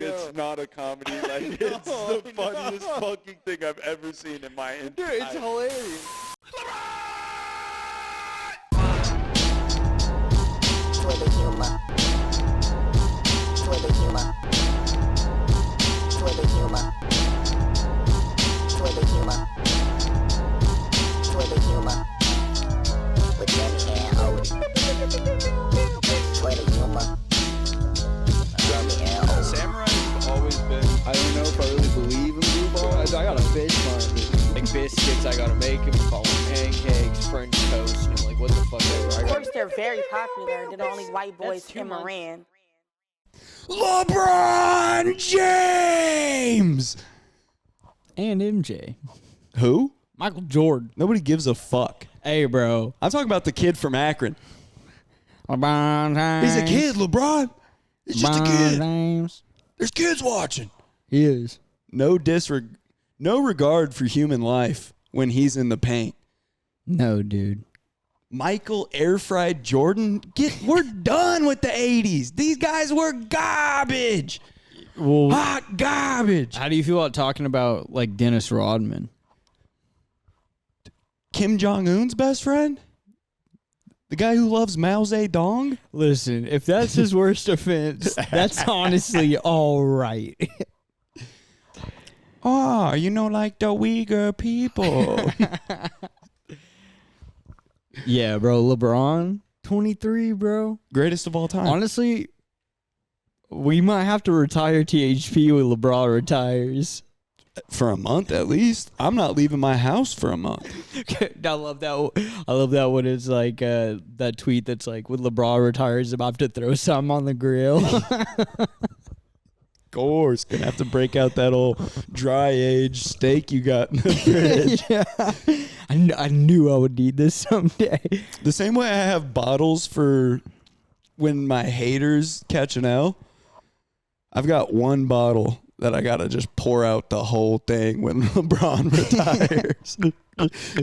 it's not a comedy. Like, it's the funniest fucking thing I've ever seen in my entire life. Dude, it's hilarious. Twitter humor. Twitter humor. Twitter humor. Twitter humor. Twitter humor. With Danny and Odie. Twitter humor. Danny and Odie. Samurai have always been, I don't know if I really believe in blue ball. I got a fish market. Like biscuits, I gotta make them, call them pancakes, French toast, and like, what the fuck ever. Of course, they're very popular. They're the only white boys in Moran. LeBron James! And MJ. Who? Michael Jordan. Nobody gives a fuck. Hey, bro. I'm talking about the kid from Akron. LeBron James. He's a kid, LeBron. He's just a kid. James. There's kids watching. He is. No regard for human life when he's in the paint. No, dude. Michael Airfried Jordan, we're done with the 80s. These guys were garbage. Well, Hot garbage. how do you feel about talking about, like, Dennis Rodman? Kim Jong-un's best friend? The guy who loves Mao Zedong? Listen, if that's his worst offense, that's honestly all right. Oh, like the Uyghur people. Yeah, bro. LeBron, 23, bro. Greatest of all time. Honestly, we might have to retire THP when LeBron retires. For a month at least. I'm not leaving my house for a month. I love that when it's like that tweet that's like, when LeBron retires, I'm about to throw some on the grill. Of course, gonna have to break out that old dry aged steak you got in the fridge. Yeah. I knew I would need this someday. The same way I have bottles for when my haters catch an L, I've got one bottle that I gotta just pour out the whole thing when LeBron retires.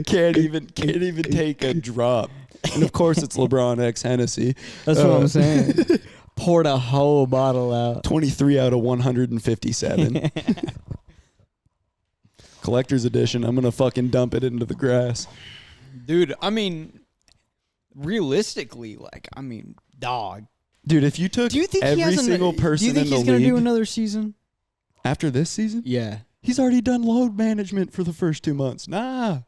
Can't even take a drop. And of course it's LeBron X Hennessy. That's what I'm saying. Poured a whole bottle out. 23 out of 157. Collector's edition. I'm gonna fucking dump it into the grass. Dude, I mean, realistically, dog. Dude, if you took Do you think every single person in the Do you think he's going to do league another season? after this season, Yeah. he's already done load management for the first 2 months. Nah,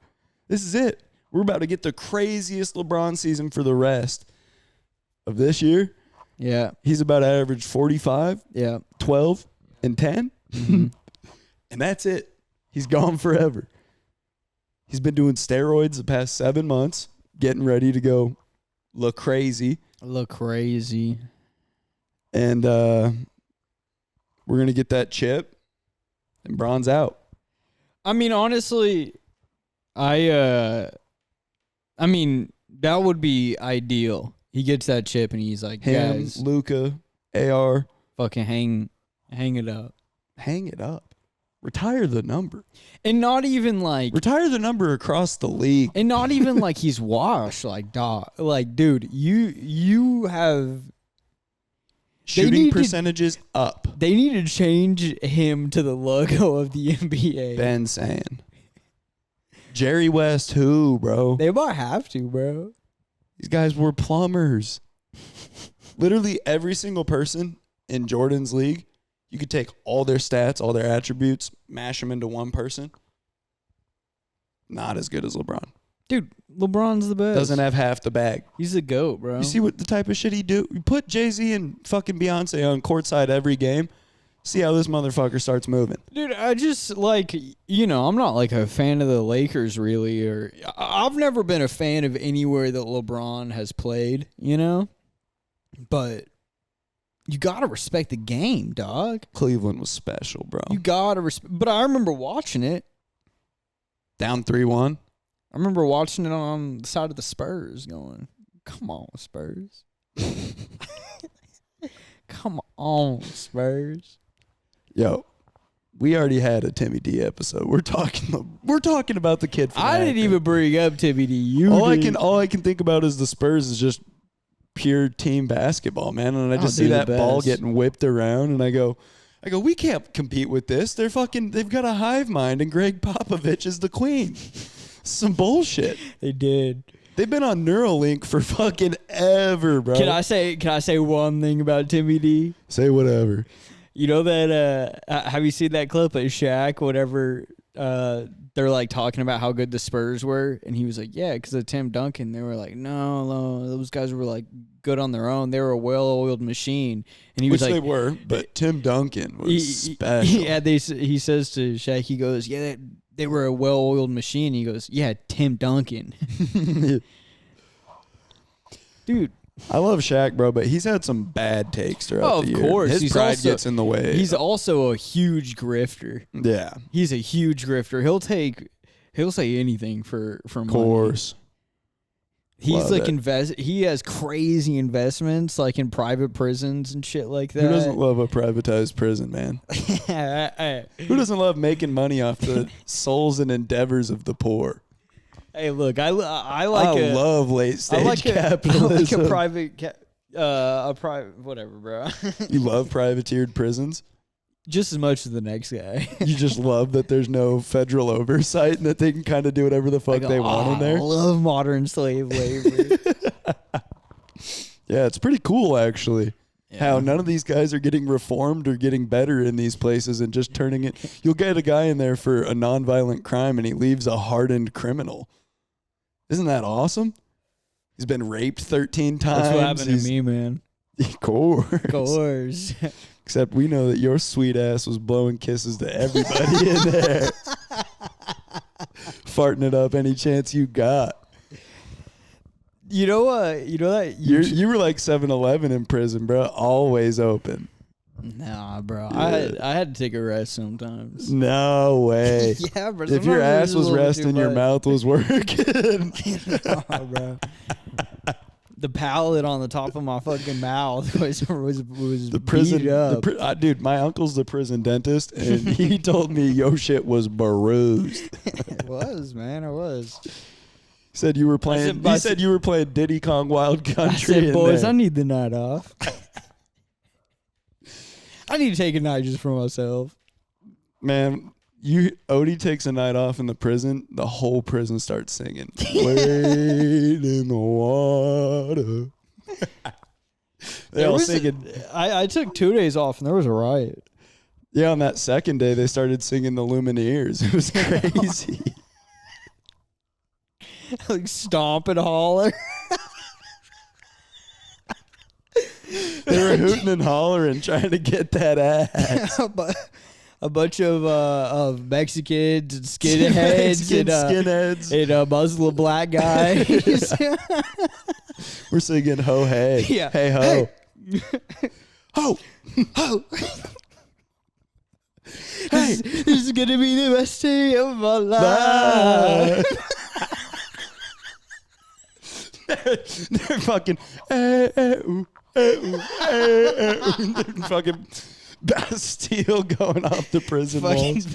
this is it. We're about to get the craziest LeBron season for the rest of this year. Yeah. He's about to average 45, Yeah. 12, and 10. Mm-hmm. And that's it. He's gone forever. He's been doing steroids the past 7 months, getting ready to go look crazy. Look crazy. And we're going to get that chip, and Bron's out. I mean, honestly, that would be ideal. He gets that chip and he's like, Him, guys, Luka, AR. fucking hang it up. Hang it up. Retire the number. And not even like Retire the number across the league. And not even like he's washed. Like, dog. Like, dude, you have. Shooting percentages up. They need to change him to the logo of the NBA. Ben saying. Jerry West, who, bro? They might have to, bro. These guys were plumbers. Literally every single person in Jordan's league, you could take all their stats, all their attributes, mash them into one person. Not as good as LeBron. Dude, LeBron's the best. Doesn't have half the bag. He's the GOAT, bro. You see what the type of shit he do? You put Jay-Z and fucking Beyonce on courtside every game. See how this motherfucker starts moving. Dude, I just I'm not like a fan of the Lakers really, or I've never been a fan of anywhere that LeBron has played, but you got to respect the game, dog. Cleveland was special, bro. You got to respect, but I remember watching it. Down 3-1. I remember watching it on the side of the Spurs going, come on, Spurs. Come on, Spurs. Yo, we already had a Timmy D episode. We're talking about the kid from I didn't Akron. even bring up Timmy D. All I can think about is the Spurs is just pure team basketball, man. And I just see they're that the ball best. getting whipped around, and I go, I go, we can't compete with this. They've got a hive mind, and Greg Popovich is the queen. Some bullshit. They did. They've been on Neuralink for fucking ever, bro. Can I say one thing about Timmy D? Say whatever. You know that have you seen that clip of Shaq, whatever, they're like talking about how good the Spurs were, and he was like, yeah, because of Tim Duncan. They were like, no, those guys were like good on their own. They were a well-oiled machine. And he was like, they were, but Tim Duncan was special. Yeah, he says to Shaq, he goes, yeah, they were a well-oiled machine. He goes, yeah, Tim Duncan. Dude. I love Shaq, bro, but he's had some bad takes throughout the year. Of course. His pride gets in the way. He's also a huge grifter. Yeah. He's a huge grifter. He'll say anything for money. Of course. He's like he has crazy investments like in private prisons and shit like that. Who doesn't love a privatized prison, man? Who doesn't love making money off the souls and endeavors of the poor? Hey, look, I love late stage capitalism. I like a private whatever, bro. You love privateered prisons? Just as much as the next guy. You just love that there's no federal oversight and that they can kind of do whatever the fuck they want in there? I love modern slave labor. Yeah, it's pretty cool, actually. Yeah. How none of these guys are getting reformed or getting better in these places and just turning it. You'll get a guy in there for a nonviolent crime and he leaves a hardened criminal. Isn't that awesome? He's been raped 13 times. That's what happened to me, man. Of course. Of course. Except we know that your sweet ass was blowing kisses to everybody in there. Farting it up any chance you got. You know what? You know that You were like 7-Eleven in prison, bro. Always open. Nah, bro. Yeah. I had to take a rest sometimes. No way. Yeah, bro. If your ass was resting, your mouth was working. Nah, bro. The palate on the top of my fucking mouth was The prison, beat up. dude. My uncle's the prison dentist, and he told me your shit was bruised. It was, man. It was. He said you were playing. He said you were playing Diddy Kong Wild Country. I said, boys, there. I need the night off. I need to take a night just for myself. Man, Odie takes a night off in the prison. The whole prison starts singing. Wade in the water. They all singing. I took 2 days off and there was a riot. Yeah, on that second day, they started singing the Lumineers. It was crazy. Like stomp and holler. They were hooting and hollering, trying to get that ass. A bunch of Mexicans and skinheads and Muslim black guys. We're singing ho hey. Yeah. Hey ho. Hey. Ho. Ho. Hey, this is gonna be the best day of my life. They're fucking fucking Bastille going off the prison walls.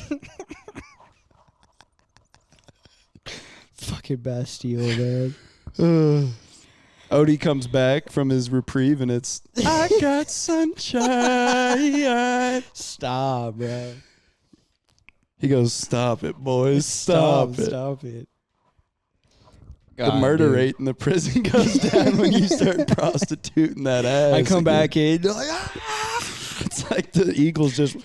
Fucking Bastille, man. Odie comes back from his reprieve and it's I got sunshine. Stop, bro. He goes, stop it, boys. Stop it. Stop it. The murder rate in the prison goes down when you start prostituting that ass. I come again. back in. Like, It's like the Eagles just.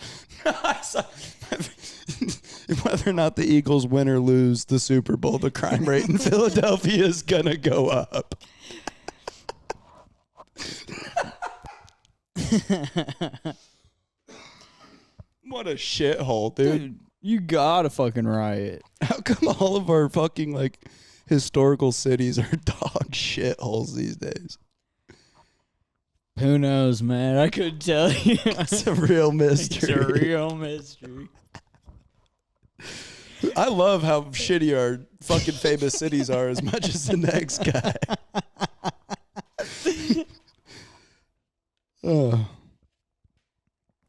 Whether or not the Eagles win or lose the Super Bowl, the crime rate in Philadelphia is going to go up. What a shithole, dude. You gotta fucking riot. How come all of our fucking, like, historical cities are dog shitholes these days? Who knows, man? I couldn't tell you. It's a real mystery. It's a real mystery. I love how shitty our fucking famous cities are as much as the next guy. Oh.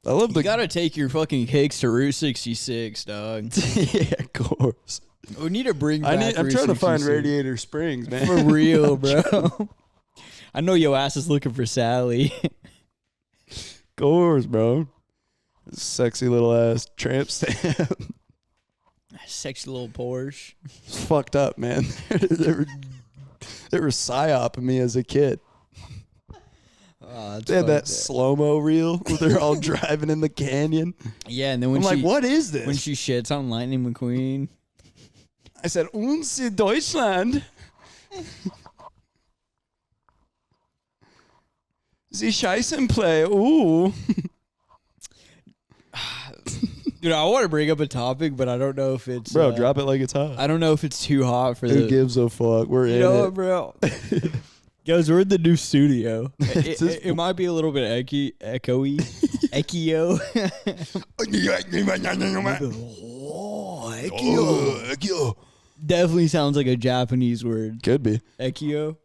I love You gotta take your fucking cakes to Route 66, dog. Yeah, of course. We need to bring back I'm Route trying to find 66. Radiator Springs, man. For real, bro. I know your ass is looking for Sally. Of course, bro. Sexy little ass tramp stamp. Sexy little Porsche. It's fucked up, man. They were psyoping me as a kid. Oh, They had that slow-mo reel where they're all driving in the canyon. Yeah, and then when I'm like, what is this? When she shits on Lightning McQueen. I said, uns in Deutschland. Sie scheißen play. Ooh. Dude, I want to bring up a topic, but I don't know if it's... Bro, drop it like it's hot. I don't know if it's too hot for Who gives a fuck? We're in know it. what, bro? Guys, we're in the new studio. It might be a little bit echoey. Echo. Echo. Definitely sounds like a Japanese word. Could be. Echo.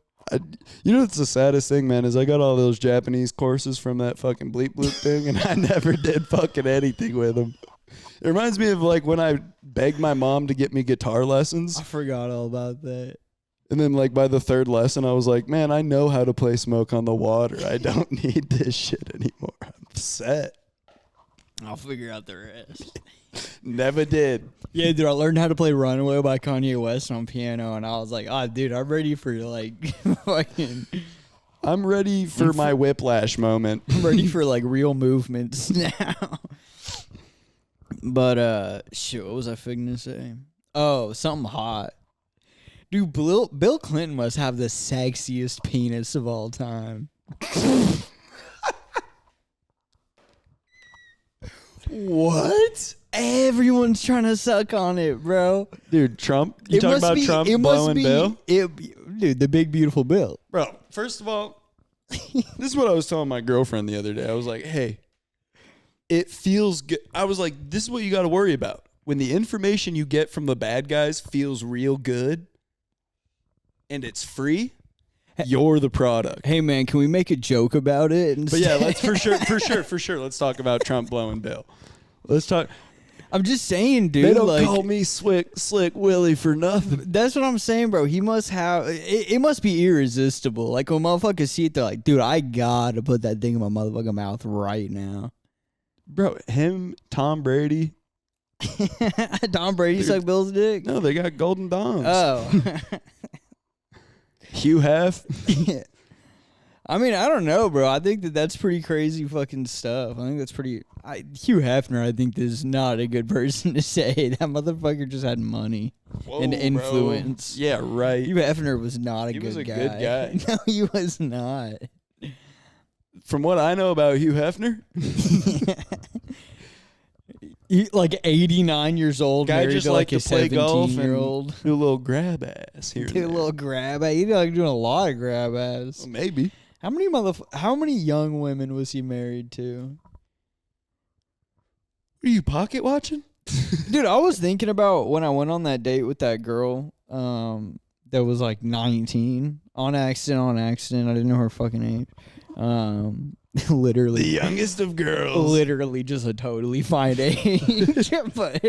You know what's the saddest thing, man, is I got all those Japanese courses from that fucking bleep bloop thing, and I never did fucking anything with them. It reminds me of like when I begged my mom to get me guitar lessons. I forgot all about that. And then like by the third lesson, I was like, man, I know how to play Smoke on the Water. I don't need this shit anymore. I'm set. I'll figure out the rest. Never did. Yeah, dude, I learned how to play Runaway by Kanye West on piano, and I was like, dude, I'm ready for like fucking... I'm ready for my whiplash moment. I'm ready for like real movements now. But shit, what was I figuring to say? Oh, something hot. Dude, Bill Clinton must have the sexiest penis of all time. What? Everyone's trying to suck on it, bro. Dude, Trump? You talking about Trump blowing Bill? Dude, the big beautiful Bill. Bro, first of all, this is what I was telling my girlfriend the other day. I was like, hey, it feels good. I was like, this is what you got to worry about. When the information you get from the bad guys feels real good and it's free, you're the product. Hey, man, can we make a joke about it? But yeah, let's for sure. Let's talk about Trump blowing Bill. Let's talk. I'm just saying, dude. They don't like, call me Slick Willie for nothing. That's what I'm saying, bro. He must have... It must be irresistible. Like, when motherfuckers see it, they're like, dude, I gotta put that thing in my motherfucking mouth right now. Bro, him, Tom Brady. Tom Brady sucked Bill's dick? No, they got golden dongs. Oh. Hugh Hef. I mean, I don't know, bro. I think that's pretty crazy fucking stuff. I think that's pretty... Hugh Hefner, I think, is not a good person to say. That motherfucker just had money and influence. Bro. Yeah, right. Hugh Hefner was not a He good was a guy. good guy. No, he was not. From what I know about Hugh Hefner, He, like 89 years old, guy married just to like like to a play golf 17-year-old. and do a little grab ass here. Do a little grab ass. He like doing a lot of grab ass. Well, maybe. How many young women was he married to? Are you pocket watching? Dude, I was thinking about when I went on that date with that girl that was like 19 on accident. I didn't know her fucking age. Literally. The youngest of girls. Literally just a totally fine age. But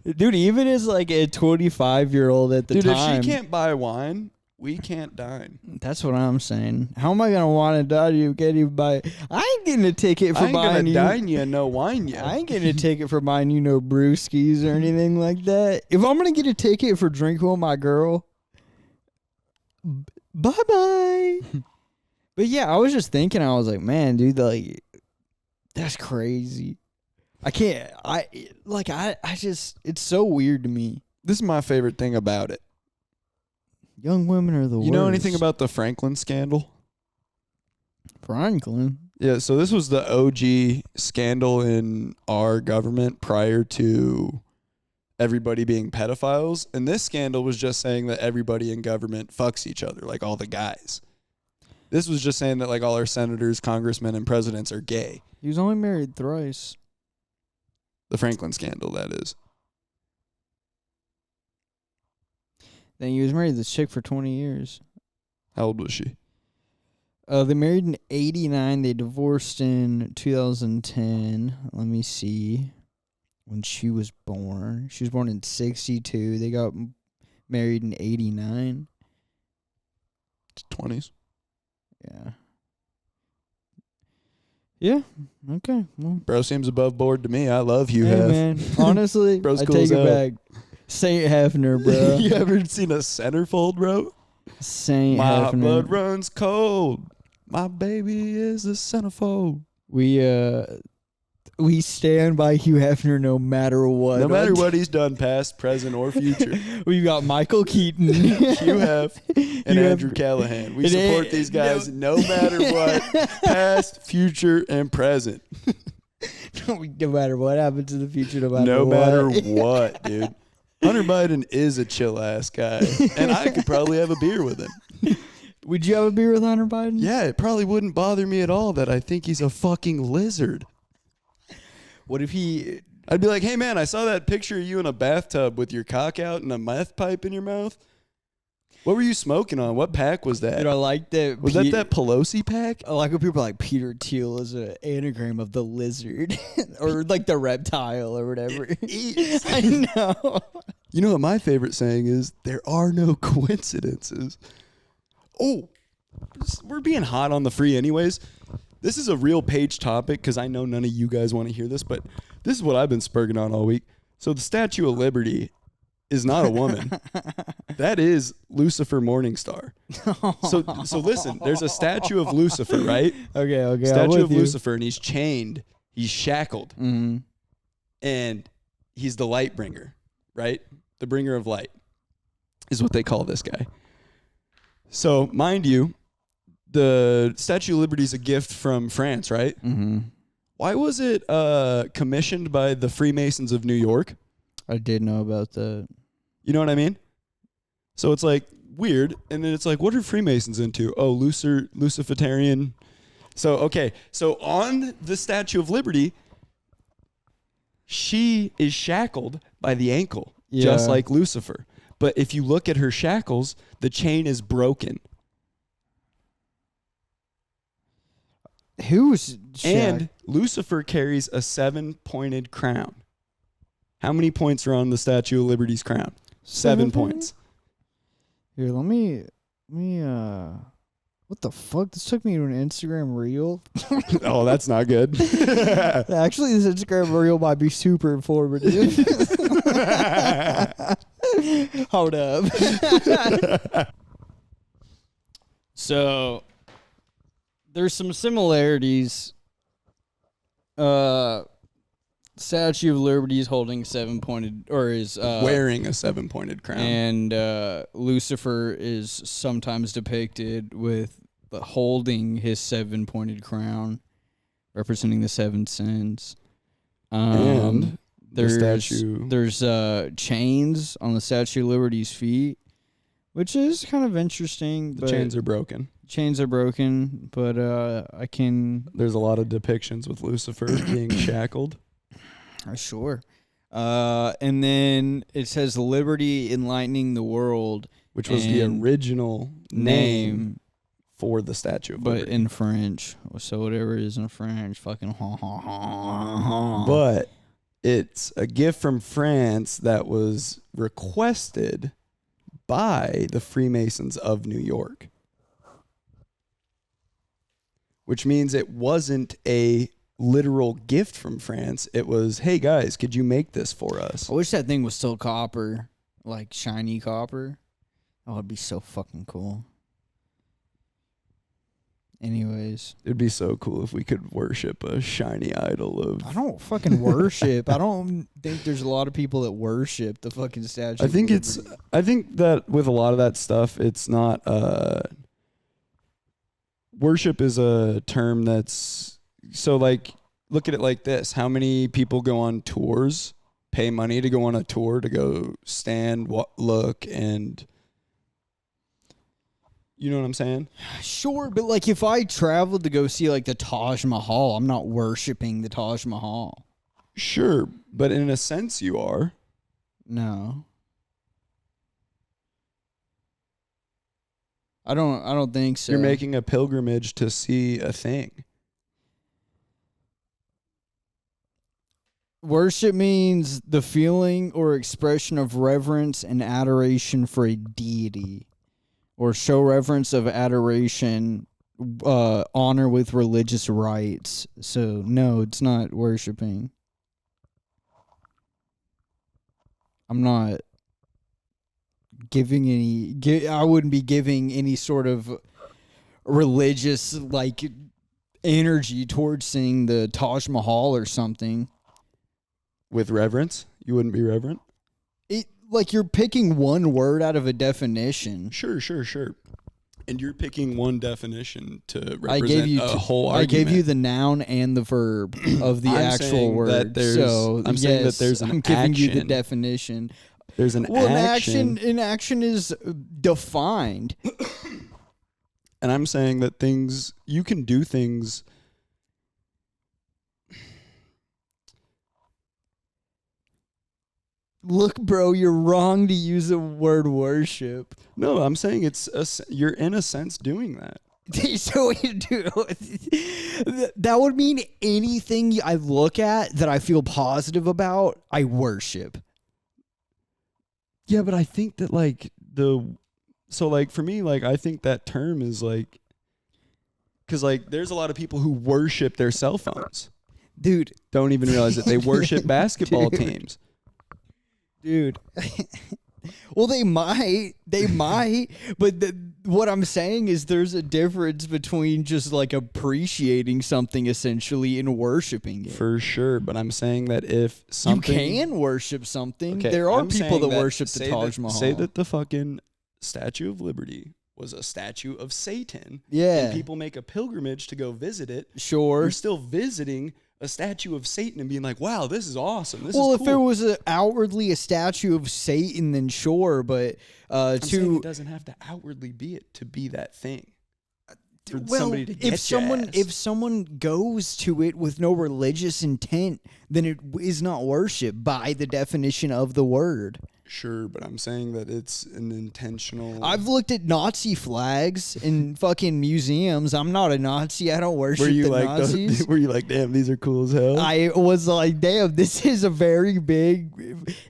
dude, even as like a 25-year-old at the Dude, time. if she can't buy wine, we can't dine. That's what I'm saying. How am I gonna want to dine you? Can't even buy. I ain't getting a ticket for I ain't buying gonna you. dine you no wine yet. I ain't getting a ticket for buying you no brewskis or anything like that. If I'm gonna get a ticket for drinking with my girl, bye bye. But yeah, I was just thinking. I was like, man, dude, like that's crazy. I can't. I just. It's so weird to me. This is my favorite thing about it. Young women are the worst. You know anything about the Franklin scandal? Franklin? Yeah, so this was the OG scandal in our government prior to everybody being pedophiles. And this scandal was just saying that everybody in government fucks each other, like all the guys. This was just saying that like all our senators, congressmen, and presidents are gay. He was only married thrice. The Franklin scandal, that is. Then he was married to this chick for 20 years. How old was she? They married in 89. They divorced in 2010. Let me see. When she was born. She was born in 62. They got married in 89. 20s. Yeah. Yeah. Okay. Well, Bro seems above board to me. I love Hugh hey, Hef. man. Honestly, Bro's I cool take as it hell. back. Saint Hefner, bro. You ever seen a centerfold, bro? Saint My Hefner. blood runs cold. My baby is a centerfold. We stand by Hugh Hefner no matter what. No matter what he's done, past, present, or future. We've got Michael Keaton. Hugh Hef and Hugh Andrew Hef- Callahan. We It support ain't- these guys no matter what, past, future, and present. No matter what happens in the future, no matter No what. matter what, dude. Hunter Biden is a chill ass guy, and I could probably have a beer with him. Would you have a beer with Hunter Biden? Yeah, it probably wouldn't bother me at all that I think he's a fucking lizard. What if he... I'd be like, hey man, I saw that picture of you in a bathtub with your cock out and a meth pipe in your mouth. What were you smoking on? What pack was that? Dude, I like that. Was that Pelosi pack? I like when people are like Peter Thiel is an anagram of the lizard or like the reptile or whatever. I know. You know what my favorite saying is? There are no coincidences. Oh, we're being hot on the free anyways. This is a real page topic because I know none of you guys want to hear this, but this is what I've been spurging on all week. So the Statue of Liberty is not a woman. That is Lucifer Morningstar. So listen, there's a statue of Lucifer, right? Okay. Statue of Lucifer, and he's chained. He's shackled. Mm-hmm. And he's the light bringer, right? The bringer of light is what they call this guy. So, mind you, the Statue of Liberty is a gift from France, right? Mm-hmm. Why was it commissioned by the Freemasons of New York? I did know about that. You know what I mean? So it's like weird, and then it's like, what are Freemasons into? Oh, Luciferian. So, okay. So on the Statue of Liberty, she is shackled by the ankle, just like Lucifer. But if you look at her shackles, the chain is broken. Who's And Lucifer carries a 7-pointed crown. How many points are on the Statue of Liberty's crown? 7 points. Here, let me what the fuck? This took me to an Instagram reel. Oh, that's not good. Actually, this Instagram reel might be super informative. Hold up. So, there's some similarities. Statue of Liberty is holding 7-pointed, or is wearing a 7-pointed crown. and Lucifer is sometimes depicted with holding his 7-pointed crown, representing the 7 sins. And there's statue. There's chains on the Statue of Liberty's feet, which is kind of interesting. The chains are broken. Chains are broken, but I can There's a lot of depictions with Lucifer being shackled. sure. And then it says liberty enlightening the world, Which was the and original name for the Statue of but Liberty. in French. So whatever it is in French, fucking ha ha ha. But it's a gift from France that was requested by the Freemasons of New York. Which means it wasn't a literal gift from France. It was, hey guys, could you make this for us? I wish that thing was still copper, like shiny copper. Oh, it'd be so fucking cool. Anyways, It'd be so cool if we could worship a shiny idol of... I don't fucking worship. I don't think there's a lot of people that worship the fucking statue. I think of it's... Liberty. I think that with a lot of that stuff, it's not... worship is a term that's... So, like, look at it like this. How many people go on tours, pay money to go on a tour, to go stand, look, and... You know what I'm saying? Sure, but like if I traveled to go see like the Taj Mahal, I'm not worshiping the Taj Mahal. Sure, but in a sense you are. No. I don't think so. You're making a pilgrimage to see a thing. Worship means the feeling or expression of reverence and adoration for a deity, or show reverence of adoration honor with religious rites. So no, it's not worshiping. I'm not giving any. I wouldn't be giving any sort of religious like energy towards seeing the Taj Mahal or something. With reverence, you wouldn't be reverent. It like you're picking one word out of a definition. Sure. And you're picking one definition to represent I gave you a whole argument. I gave you the noun and the verb of the actual word. I'm saying that there's an I'm giving action. you the definition. There's an action. An action is defined. And I'm saying that you can do things. Look, bro, you're wrong to use the word worship. No, I'm saying you're in a sense doing that. So you do. That would mean anything I look at that I feel positive about, I worship. Yeah, but I think that for me, like I think that term is like, because like there's a lot of people who worship their cell phones. Dude. Don't even realize that they worship basketball teams. Dude. Well, they might, but what I'm saying is there's a difference between just like appreciating something essentially and worshiping it. For sure, but I'm saying that if something... You can worship something. Okay, there are I'm people that saying worship the Taj Mahal. Say that the fucking Statue of Liberty was a statue of Satan. Yeah. And people make a pilgrimage to go visit it. Sure. You're still visiting a statue of Satan and being like, wow, this is awesome. This well, is cool. if it was outwardly a statue of Satan, then sure, but I'm saying it doesn't have to outwardly be it to be that thing. For somebody to get if someone goes to it with no religious intent, then it is not worship by the definition of the word. Sure, but I'm saying that it's an intentional... I've looked at Nazi flags in fucking museums. I'm not a Nazi. I don't worship Nazis. Were you like, damn, these are cool as hell? I was like, damn, this is a very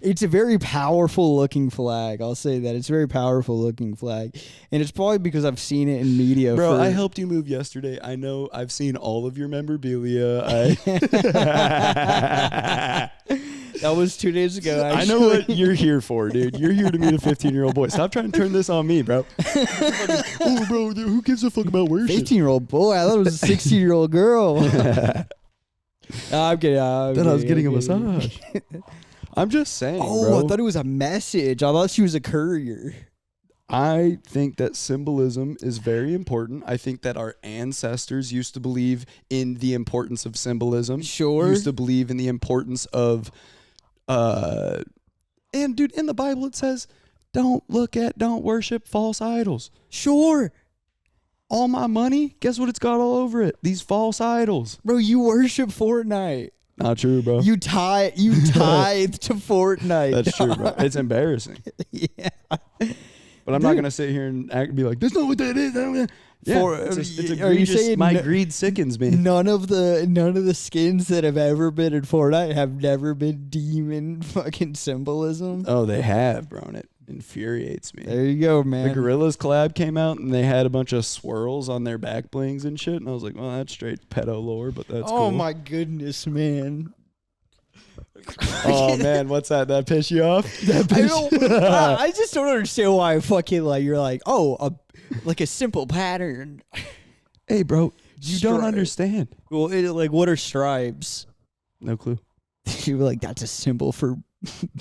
it's a very powerful looking flag. I'll say that. It's a very powerful looking flag. And it's probably because I've seen it in media. Bro, I helped you move yesterday. I know I've seen all of your memorabilia. That was 2 days ago. I know what you're here for, dude. You're here to meet a 15-year-old boy. Stop trying to turn this on me, bro. Oh, bro, dude, who gives a fuck about worship? 15-year-old boy. I thought it was a 16-year-old girl. I'm kidding. Then I was getting a massage. I'm just saying, bro. I thought it was a message. I thought she was a courier. I think that symbolism is very important. I think that our ancestors used to believe in the importance of symbolism. Sure. Used to believe in the importance of... and dude, in the Bible it says, don't worship false idols. Sure. All my money, guess what it's got all over it? These false idols. Bro, you worship Fortnite. Not true, bro. You tithe to Fortnite. That's true, bro. It's embarrassing. Yeah. But I'm not going to sit here and be like, that's not what that is. Yeah, it's egregious. Are you saying my greed sickens me. None of the skins that have ever been in Fortnite have never been demon fucking symbolism? Oh, they have, bro, and it infuriates me. There you go, man. The Gorillaz collab came out, and they had a bunch of swirls on their back blings and shit, and I was like, well, that's straight pedo lore, but that's cool. Oh, my goodness, man. Oh, man, what's that? That piss you off? I just don't understand why fucking you're like, oh, like a simple pattern. Hey, bro, you don't understand. Well, what are stripes? No clue. You were like, that's a symbol for...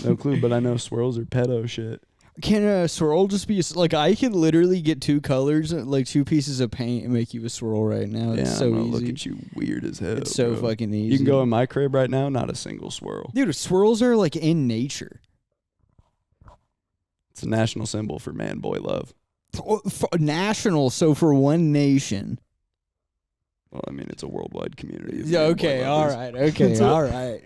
No clue, but I know swirls are pedo shit. Can a swirl just be I can literally get two colors, like two pieces of paint, and make you a swirl right now. It's so easy. Look at you, weird as hell. It's so fucking easy. You can go in my crib right now, not a single swirl. Dude, swirls are in nature. It's a national symbol for man boy love. National, so for one nation. Well, I mean, it's a worldwide community. Yeah, okay, all right, okay, all right,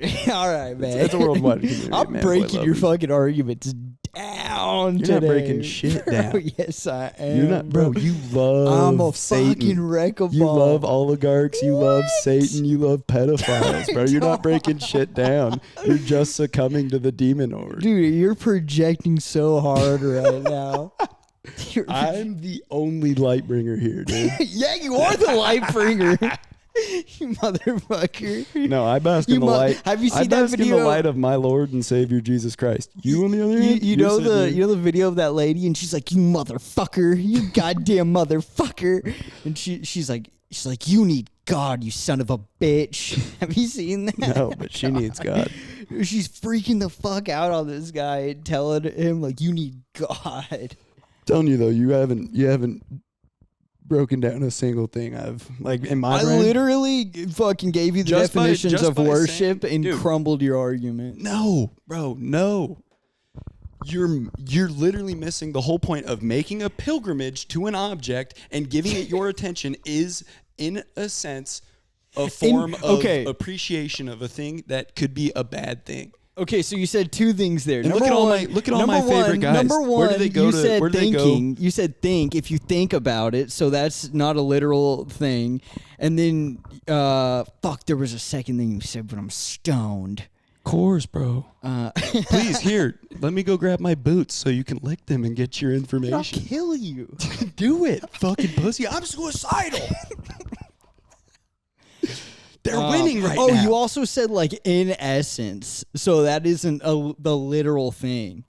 man. It's a worldwide community. I'm breaking your fucking arguments down today. You're not breaking shit down. Yes, I am. You're not, bro. You love I'm a Satan. fucking wreck-a-ball. You love oligarchs. You love Satan. You love pedophiles, bro. You're not breaking shit down. You're just succumbing to the demon horde. Dude, you're projecting so hard right now. I'm the only light bringer here, dude. Yeah, you are the light bringer. You motherfucker. No, I bask in the light. Have you I seen that bask in video? the light of my Lord and Savior Jesus Christ. You, on the other hand, You know the video of that lady, and she's like, "You motherfucker, you goddamn motherfucker," and she's like, "You need God, you son of a bitch." Have you seen that? No, but she needs God. She's freaking the fuck out on this guy and telling him like, "You need God." Telling you though, you haven't broken down a single thing I've like in my I brain. Literally fucking gave you the Just by- definitions just of by worship saying- and dude. crumbled your argument. No, bro, no. You're literally missing the whole point of making a pilgrimage to an object and giving it your attention is, in a sense, a form of appreciation of a thing that could be a bad thing. Okay, so you said two things there. And look at all my favorite guys. Number one, Where do they go you to? said Where do they go? thinking. You said think if you think about it, so that's not a literal thing. And then, there was a second thing you said, but I'm stoned. Of course, bro. Please, here, let me go grab my boots so you can lick them and get your I'll information. kill you. Do it, fucking pussy. I'm suicidal. They're winning right now. Oh, you also said like in essence, so that isn't the literal thing.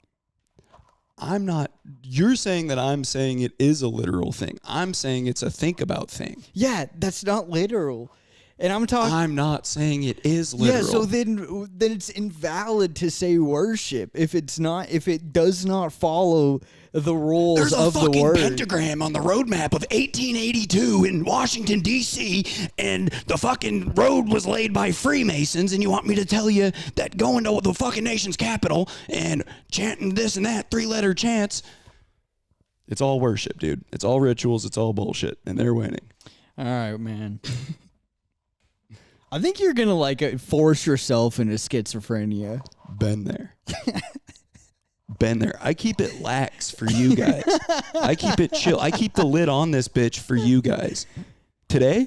I'm not. You're saying that I'm saying it is a literal thing. I'm saying it's a think about thing. Yeah, that's not literal. And I'm talking. I'm not saying it is literal. Yeah, so then it's invalid to say worship if it does not follow the rules there's a of the fucking word. pentagram on the road map of 1882 in Washington, D.C., and the fucking road was laid by Freemasons, and you want me to tell you that going to the fucking nation's capital and chanting this and that three-letter chants, it's all worship, dude. It's all rituals. It's all bullshit, and they're winning. All right, man. I think you're going to force yourself into schizophrenia. Been there. Been there. I keep it lax for you guys. I keep it chill. I keep the lid on this bitch for you guys. Today,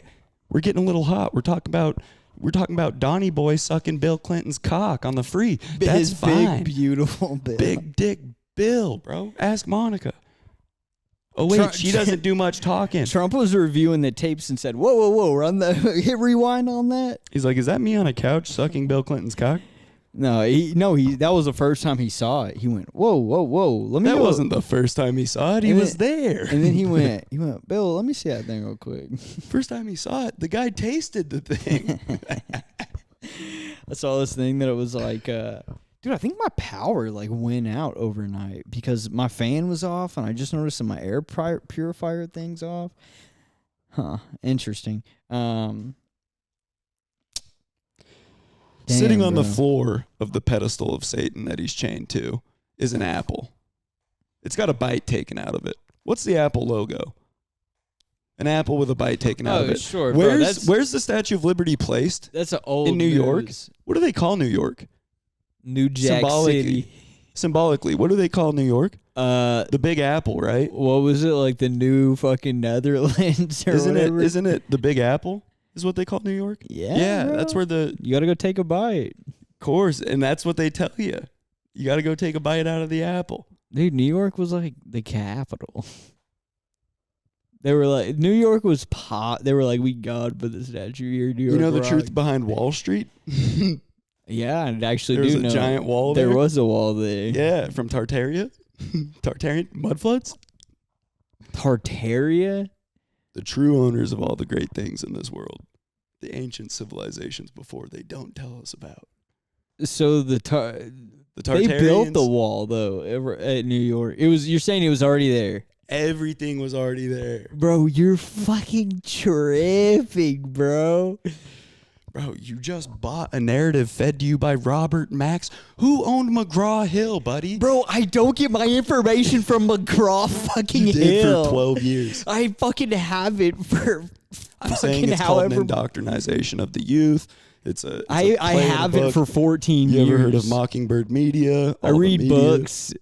we're getting a little hot. We're talking about Donnie Boy sucking Bill Clinton's cock on the free. That's His fine. big, beautiful Bill. Big dick Bill, bro. Ask Monica. Oh wait, she doesn't do much talking. Trump was reviewing the tapes and said, "Whoa, run the hit rewind on that." He's like, "Is that me on a couch sucking Bill Clinton's cock?" No, that was the first time he saw it. He went, "Whoa, let me." That go. wasn't the first time he saw it. He was there. And then he went, "Bill, let me see that thing real quick." First time he saw it, the guy tasted the thing. I saw this thing that it was like, dude, I think my power went out overnight because my fan was off, and I just noticed that my air purifier thing's off. Huh? Interesting. Sitting Damn, on the bro. floor of the pedestal of Satan that he's chained to is an apple. It's got a bite taken out of it. What's the Apple logo? An apple with a bite taken out of it. Sure, bro, Where's the Statue of Liberty placed? That's an old In New York? news. What do they call New York? New Jack City. Symbolically, what do they call New York? The Big Apple, right? What was it, like the new fucking Netherlands or whatever? Isn't it the Big Apple? Is what they call New York? Yeah, bro. That's where You gotta go take a bite. course, and that's what they tell you. You got to go take a bite out of the apple. Dude, New York was like the capital. They were like, New York was They were like, we God put the statue here. New York You know the rock. truth behind Wall Street? Yeah, and actually There's do a know. giant wall There there. was a wall there. Yeah, from Tartaria. Tartarian mudfloods. Tartaria? The true owners of all the great things in this world. The ancient civilizations before they don't tell us about. So The they Tartarians. built the wall though at New York. You're saying it was already there. Everything was already there. Bro, you're fucking tripping, bro. Bro, you just bought a narrative fed to you by Robert Max. Who owned McGraw Hill, buddy? Bro, I don't get my information from McGraw fucking You did Hill. for 12 years. I fucking have it for I'm saying it's called an indoctrination of the youth. It's a I play of have the it book. for 14 years. You ever heard of Mockingbird Media? I All the read media? books.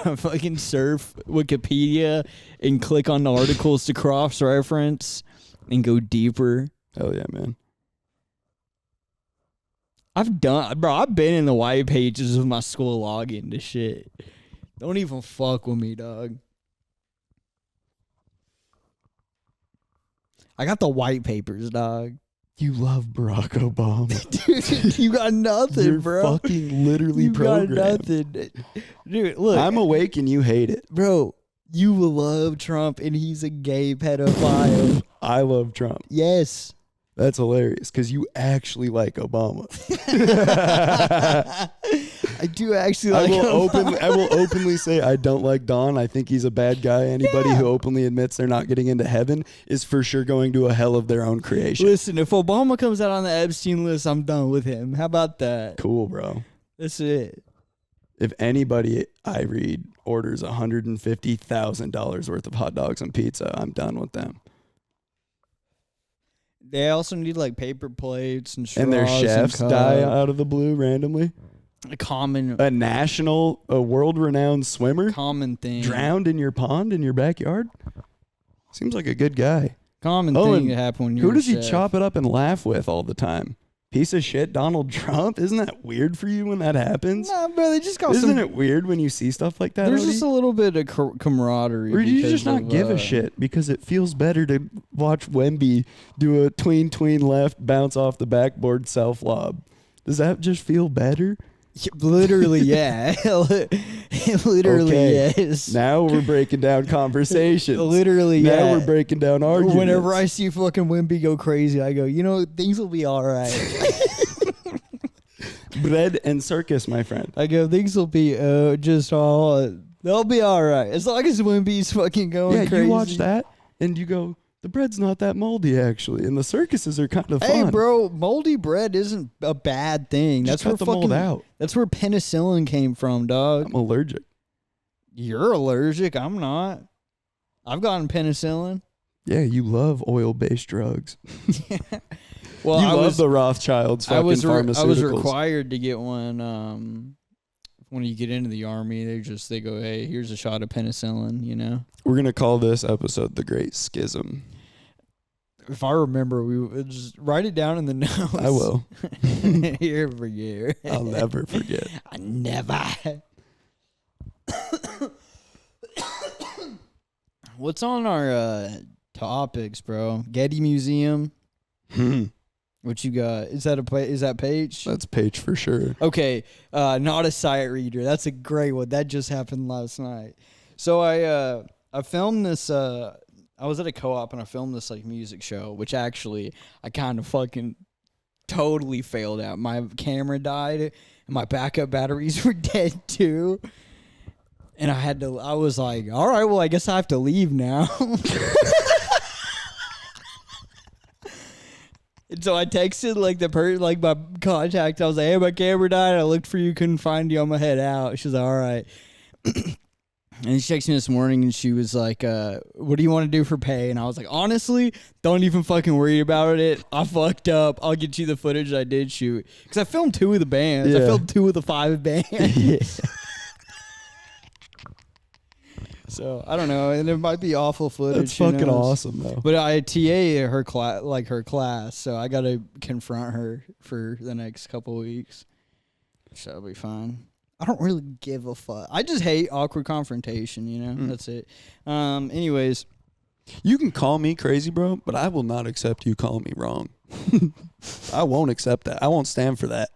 I fucking surf Wikipedia and click on the articles to cross-reference and go deeper. Hell yeah, man. I've been in the white pages of my school login to shit. Don't even fuck with me, dog. I got the white papers, dog. You love Barack Obama. Dude, you got nothing, You're bro. fucking literally you programmed. got nothing. Dude, look. I'm awake and you hate it. Bro, you will love Trump and he's a gay pedophile. I love Trump. Yes. That's hilarious because you actually like Obama. I do actually like him. I will openly say I don't like Don. I think he's a bad guy. Anybody who openly admits they're not getting into heaven is for sure going to a hell of their own creation. Listen, if Obama comes out on the Epstein list, I'm done with him. How about that? Cool, bro. That's it. If anybody I read orders $150,000 worth of hot dogs and pizza, I'm done with them. They also need like paper plates and straws And their chefs and die cups. out of the blue randomly. A common A world-renowned swimmer thing. drowned in your pond in your backyard? Seems like a good guy. Common Oh, thing and that happen when you're Who does a he chef. chop it up and laugh with all the time? Piece of shit Donald Trump? Isn't that weird for you when that happens? Nah, bro, they just got Isn't some. it weird when you see stuff like that? There's Odie? just a little bit of camaraderie. Or do you because just not of, give a shit because it feels better to watch Wemby do a tween left, bounce off the backboard self lob? Does that just feel better? Literally, yeah. Literally, Okay. yes. Now we're breaking down conversations. Literally, now yeah. we're breaking down arguments. Whenever I see fucking Wimby go crazy, I go, things will be all right. Bread and circus, my friend. I go, things will be they'll be all right. As long as Wimby's fucking going Yeah, crazy. you watch that and you go, the bread's not that moldy actually, and the circuses are kind of fun. Hey, bro, moldy bread isn't a bad thing. Just That's cut where the mold out. That's where penicillin came from, dog. I'm allergic. You're allergic. I'm not. I've gotten penicillin. Yeah, you love oil-based drugs. Well, you I love was the Rothschilds fucking pharmaceuticals. I was required to get one. When you get into the army, they go, hey, here's a shot of penicillin. We're gonna call this episode "The Great Schism." If I remember, we would just write it down in the notes. I will. Year for year. I'll never forget. I never. What's on our topics, bro? Getty Museum. What you got? Is that page? That's Paige for sure. Okay, not a sight reader. That's a great one. That just happened last night. So I filmed this. I was at a co-op and I filmed this like music show, which actually I kind of fucking totally failed at. My camera died and my backup batteries were dead too. And I was like, all right, well, I guess I have to leave now. And so I texted like my contact. I was like, hey, my camera died. I looked for you, couldn't find you. I'm gonna head out. She was like, all right. And she texted me this morning and she was like, what do you want to do for pay? And I was like, honestly, don't even fucking worry about it. I fucked up. I'll get you the footage I did shoot. Because I filmed 2 of the bands. I Yeah. filmed 2 of the 5 bands. Yeah. So I don't know. And it might be awful footage. That's who fucking knows? awesome though. But I TA her class, so I got to confront her for the next couple of weeks. So that'll be fine. I don't really give a fuck. I just hate awkward confrontation, That's it. Anyways. You can call me crazy, bro, but I will not accept you calling me wrong. I won't accept that. I won't stand for that.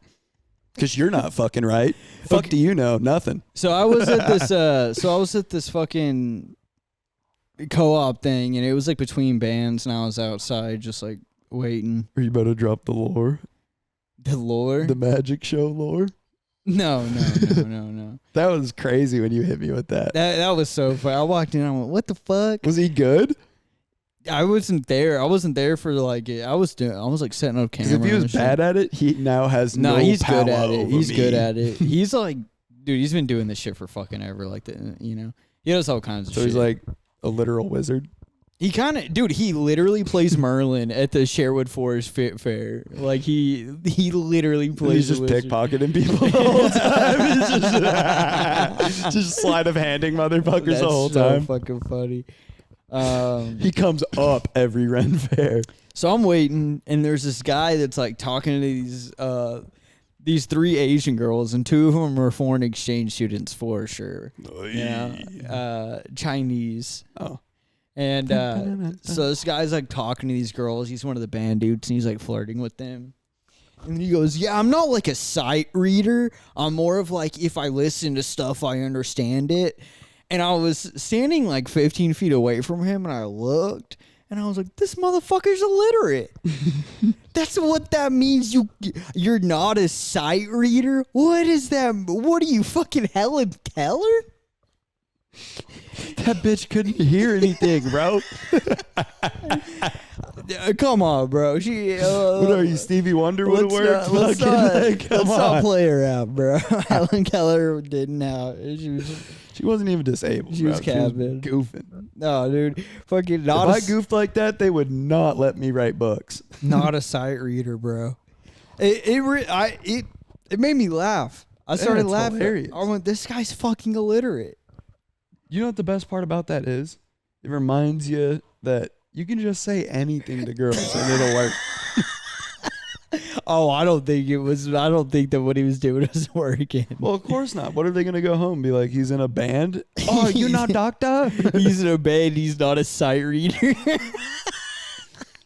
Because you're not fucking right. Fuck do you know? Nothing. So I was at this fucking co-op thing, and it was like between bands, and I was outside just like waiting. Are you about to drop the lore? The lore? The magic show lore? No. That was crazy when you hit me with that. That was so funny. I walked in, and I went, what the fuck? Was he good? I wasn't there. I wasn't there for like it. I was like setting up Because camera. if he was and shit. bad at it, he now has no he's power good at it. over He's me. good at it. He's like, dude, he's been doing this shit for fucking ever. Like that, He does all kinds of So shit. he's like a literal wizard. He kind of, dude. He literally plays Merlin at the Sherwood Forest Fair. Like he literally plays. He's just the wizard. pickpocketing people the whole time. He's just sleight of handing motherfuckers That's the whole so time. fucking funny. He comes up every Ren Fair. So I'm waiting, and there's this guy that's like talking to these 3 Asian girls, and 2 of them are foreign exchange students for sure. Chinese. Oh. And so this guy's like talking to these girls. He's one of the band dudes, and he's like flirting with them. And he goes, yeah, I'm not like a sight reader. I'm more of like, if I listen to stuff, I understand it. And I was standing like 15 feet away from him, and I looked, and I was like, this motherfucker's illiterate. That's what that means. You're not a sight reader? What is that? What are you, fucking Helen Keller? That bitch couldn't hear anything, bro. Come on, bro. She. What are you, Stevie Wonder would have worked? Let's Fucking, not, not play her out, bro. Helen Keller didn't have. She wasn't even disabled. She bro. was capping. Goofing. No, dude. Fucking not. If I goofed like that, they would not let me write books. Not a sight reader, bro. It made me laugh. I started it's laughing. hilarious. I went, this guy's fucking illiterate. You know what the best part about that is? It reminds you that you can just say anything to girls and it'll work. Oh, I don't think that what he was doing was working. Well, of course not. What are they going to go home and be like, he's in a band? Oh, you not doctor? He's in a band. He's not a sight reader.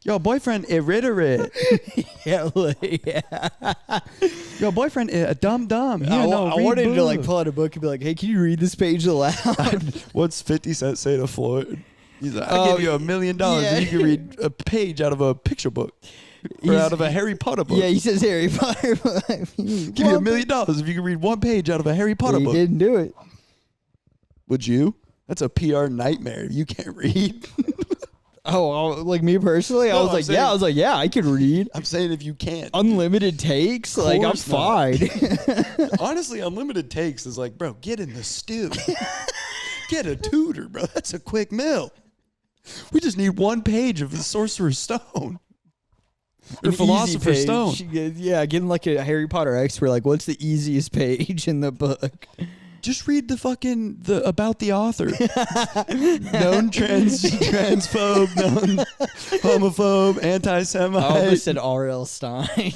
Your boyfriend illiterate. Yeah. Your boyfriend is a dumb. I wanted to like pull out a book and be like, hey, can you read this page aloud? What's 50 Cent say to Floyd? He's like, I'll give you $1 million if you can read a page out of a picture book. Or out of a Harry Potter book. Yeah, he says Harry Potter. Give you $1 million if you can read one page out of a Harry Potter book. He didn't do it. Would you? That's a PR nightmare if you can't read. Oh, like me personally? I was like, yeah, I can read. I'm saying if you can't. Unlimited takes? Like, I'm fine. Honestly, unlimited takes is like, bro, get in the stew. Get a tutor, bro. That's a quick meal. We just need one page of the Sorcerer's Stone. Or Philosopher's Stone. Yeah, getting like a Harry Potter expert. Like, what's the easiest page in the book? Just read the about the author. Known transphobe, known homophobe, anti-Semite. I almost said R.L. Stein.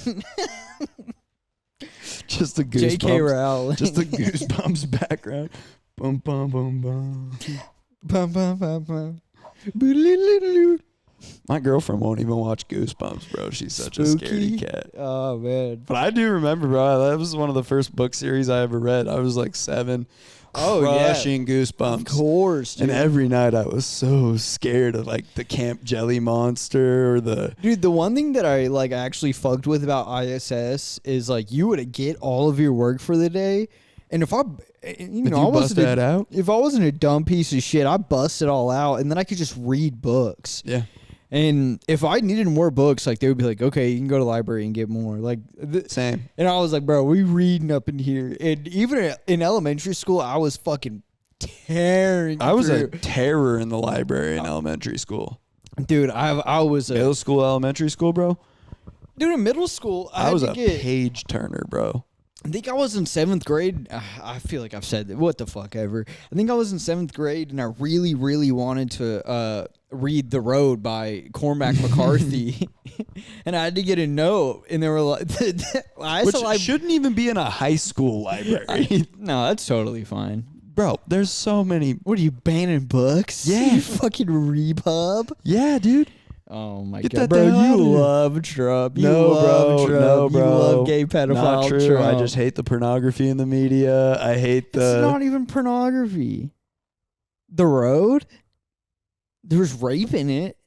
Just the Goosebumps. J.K. Rowling. Just the Goosebumps background. Bum bum bum bum. Bum bum bum bum. Boodle-loo-loo-loo. My girlfriend won't even watch Goosebumps, bro. She's such a scaredy cat. Oh, man. But I do remember, bro, that was one of the first book series I ever read. I was like 7. Crushing Goosebumps. Of course, dude. And every night I was so scared of like the Camp Jelly Monster or the... Dude, the one thing that I like actually fucked with about ISS is like you would get all of your work for the day. And if I... If I wasn't a dumb piece of shit, I'd bust it all out and then I could just read books. Yeah. And if I needed more books, like they would be like, okay, you can go to the library and get more. Like same. And I was like, bro, we reading up in here. And even in elementary school, I was fucking tearing. I was a terror in the library in elementary school. Dude, I was a middle school, elementary school, bro. Dude, in middle school, I was a page turner, bro. I think I was in 7th grade. I feel like I've said that. What the fuck ever. I think I was in 7th grade, and I really, really wanted to read The Road by Cormac McCarthy. And I had to get a note, and they were like... Which shouldn't even be in a high school library. No, that's totally fine. Bro, there's so many... What are you, banning books? Yeah. You fucking repub? Yeah, dude. Oh my Get god, that bro! the hell You out of here. love Trump. You No, love bro. Trump. No, bro. You love gay pedophile Not true. Trump. I just hate the pornography in the media. I hate the... It's not even pornography. The Road? There's rape in it.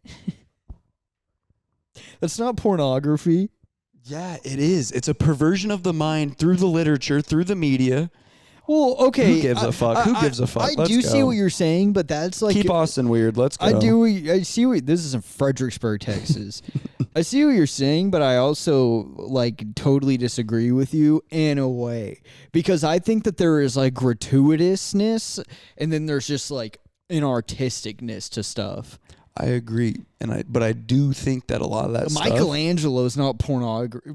That's not pornography. Yeah, it is. It's a perversion of the mind through the literature, through the media. Well, okay. Who gives a fuck? Who gives a fuck? I do see what you're saying, but that's like... Keep Austin weird. Let's go. I see what... This is in Fredericksburg, Texas. I see what you're saying, but I also, like, totally disagree with you in a way. Because I think that there is, like, gratuitousness, and then there's just, like, an artisticness to stuff. I agree. But I do think that a lot of that stuff... Michelangelo's not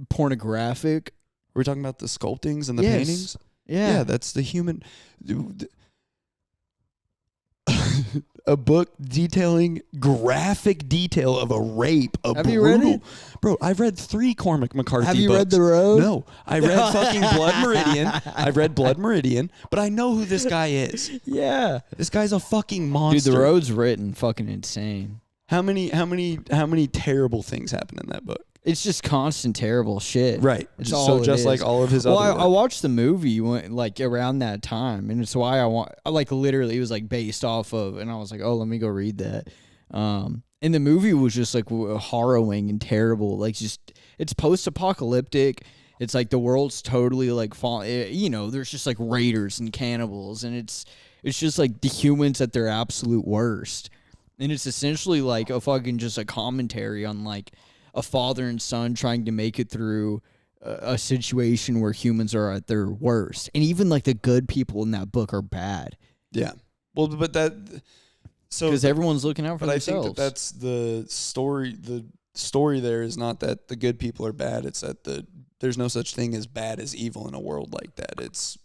pornographic. We're talking about the sculptings and the Yes. paintings? Yeah. Yeah, that's the human... a book detailing graphic detail of a rape. Have you read it? Bro, I've read 3 Cormac McCarthy Have you books. read The Road? No. I read fucking Blood Meridian. I've read Blood Meridian, but I know who this guy is. Yeah. This guy's a fucking monster. Dude, The Road's written fucking insane. How many terrible things happen in that book? It's just constant terrible shit. Right. It's So just like all of his other I work. watched the movie like around that time, and it's why like literally it was like based off of, and I was like, oh, let me go read that. And the movie was just like harrowing and terrible. Like just it's post-apocalyptic. It's like the world's totally like there's just like raiders and cannibals, and it's just like the humans at their absolute worst. And it's essentially like a fucking just a commentary on like a father and son trying to make it through a situation where humans are at their worst. And even like the good people in that book are bad. Yeah. Well, but that so because everyone's looking out for but themselves. I think that's the story. The story there is not that the good people are bad. It's that there's no such thing as bad as evil in a world like that. It's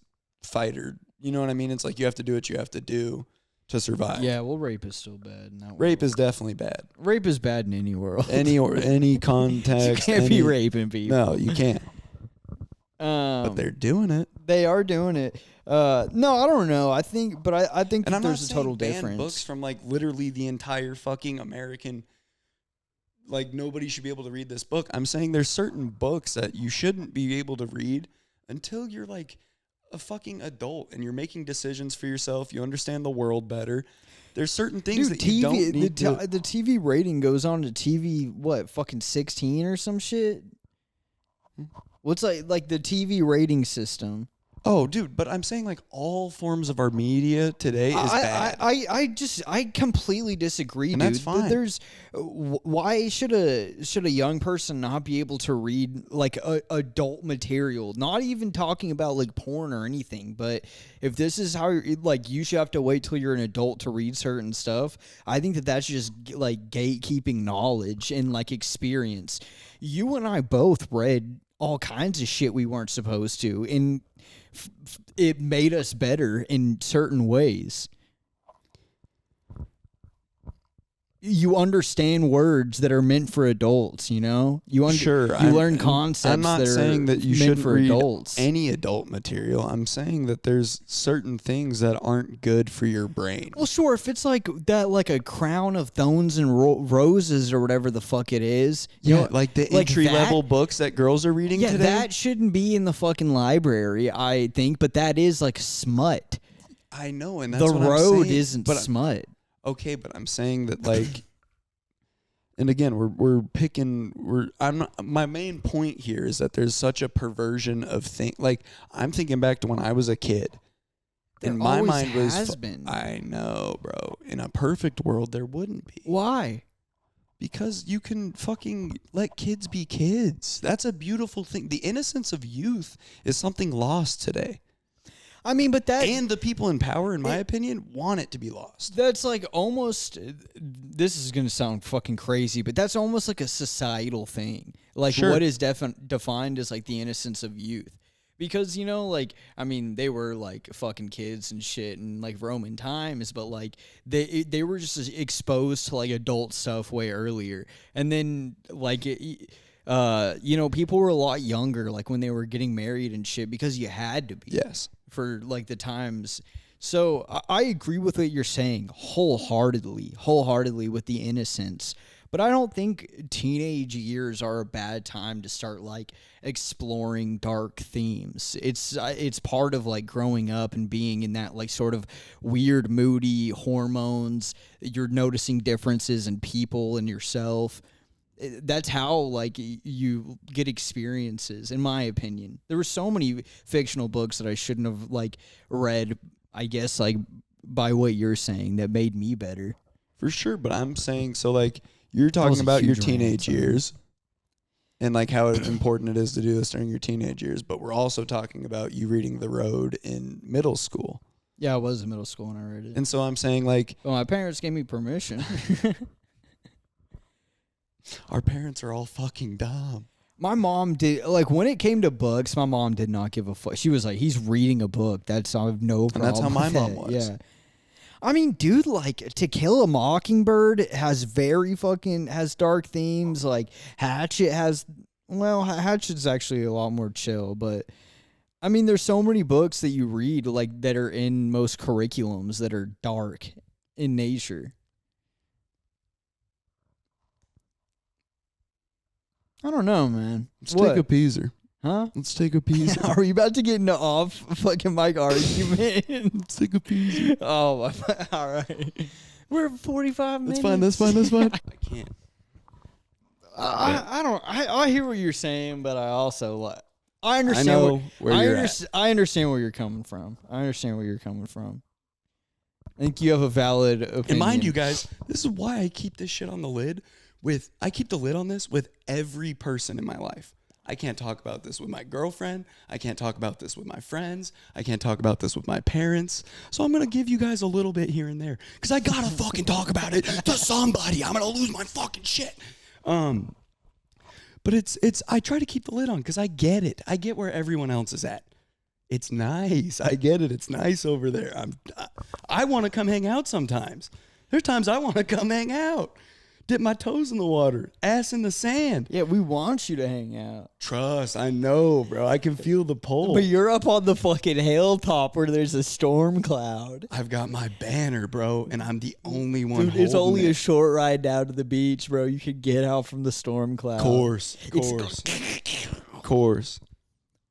fighter. You know what I mean? It's like you have to do what you have to do to survive. Yeah, well, rape is still bad in that world. Rape is definitely bad. Rape is bad in any world. Any context. You can't be raping people. No, you can't. But they're doing it. They are doing it. No, I don't know. I think And that I'm there's not a total saying ban difference. books from like literally the entire fucking American. Like nobody should be able to read this book. I'm saying there's certain books that you shouldn't be able to read until you're like a fucking adult and you're making decisions for yourself. You understand the world better. There's certain things that you don't need the TV rating goes on to TV what fucking 16 or some shit. What's like the TV rating system? Oh, dude, but I'm saying like all forms of our media today is bad. I completely disagree, and dude. That's fine. There's why should a young person not be able to read like adult material? Not even talking about like porn or anything, but if this is how like you should have to wait till you're an adult to read certain stuff. I think that's just like gatekeeping knowledge and like experience. You and I both read all kinds of shit we weren't supposed to, and it made us better in certain ways. You understand words that are meant for adults, you know? You learn concepts I'm not that are saying that you meant shouldn't for read adults. any adult material. I'm saying that there's certain things that aren't good for your brain. Well, sure, if it's like that, like a crown of thorns and roses or whatever the fuck it is. You know, like the like entry-level books that girls are reading yeah, today. that shouldn't be in the fucking library, I think, but that is like smut. I know, and that's The what I'm Road saying. isn't But smut. okay, but I'm saying that like, and again, my main point here is that there's such a perversion of things. Like I'm thinking back to when I was a kid, and my mind was. Been. I know, bro. In a perfect world, there wouldn't be. Why? Because you can fucking let kids be kids. That's a beautiful thing. The innocence of youth is something lost today. I mean, but that... And the people in power, in my opinion, want it to be lost. That's like almost... This is going to sound fucking crazy, but that's almost like a societal thing. Like Sure. what is defined as like the innocence of youth. Because, you know, like, I mean, they were like fucking kids and shit in like Roman times, but like they were just exposed to like adult stuff way earlier. And then like... you know, people were a lot younger, like when they were getting married and shit, because you had to be. Yes. For like the times. So I agree with what you're saying wholeheartedly with the innocence. But I don't think teenage years are a bad time to start like exploring dark themes. It's part of like growing up and being in that like sort of weird, moody hormones. You're noticing differences in people and yourself. That's how like you get experiences, in my opinion. There were so many fictional books that I shouldn't have like read, I guess, like by what you're saying, that made me better. For sure, but I'm saying, so like you're talking about your teenage years and like how important it is to do this during your teenage years, but we're also talking about you reading The Road in middle school. Yeah, I was in middle school when I read it. And so I'm saying like... Well, my parents gave me permission. Our parents are all fucking dumb. My mom did, like, when it came to books, my mom did not give a fuck. She was like, he's reading a book. I have no problem. And that's how my with mom that. was. Yeah. I mean, dude, like To Kill a Mockingbird has dark themes. Like Hatchet's actually a lot more chill, but I mean, there's so many books that you read like that are in most curriculums that are dark in nature. I don't know, man. Let's take a peaser. Huh? Let's take a peaser. Are we about to get into off fucking mic argument? Let's take a peaser. Oh, all right. We're 45 minutes. That's fine. I can't. I hear what you're saying, but I also like. I understand. I know where you're at. I understand where you're coming from. I think you have a valid opinion. And mind you, guys, this is why I keep this shit on the lid. I keep the lid on this with every person in my life. I can't talk about this with my girlfriend. I can't talk about this with my friends. I can't talk about this with my parents. So I'm going to give you guys a little bit here and there because I got to fucking talk about it to somebody. I'm going to lose my fucking shit. But I try to keep the lid on because I get it. I get where everyone else is at. It's nice. I get it. It's nice over there. I want to come hang out sometimes. There's times I want to come hang out. Dip my toes in the water, ass in the sand. Yeah, we want you to hang out. Trust, I know, bro. I can feel the pull. But you're up on the fucking hilltop where there's a storm cloud. I've got my banner, bro, and I'm the only one holding it's only it. a short ride down to the beach, bro. You could get out from the storm cloud. Course.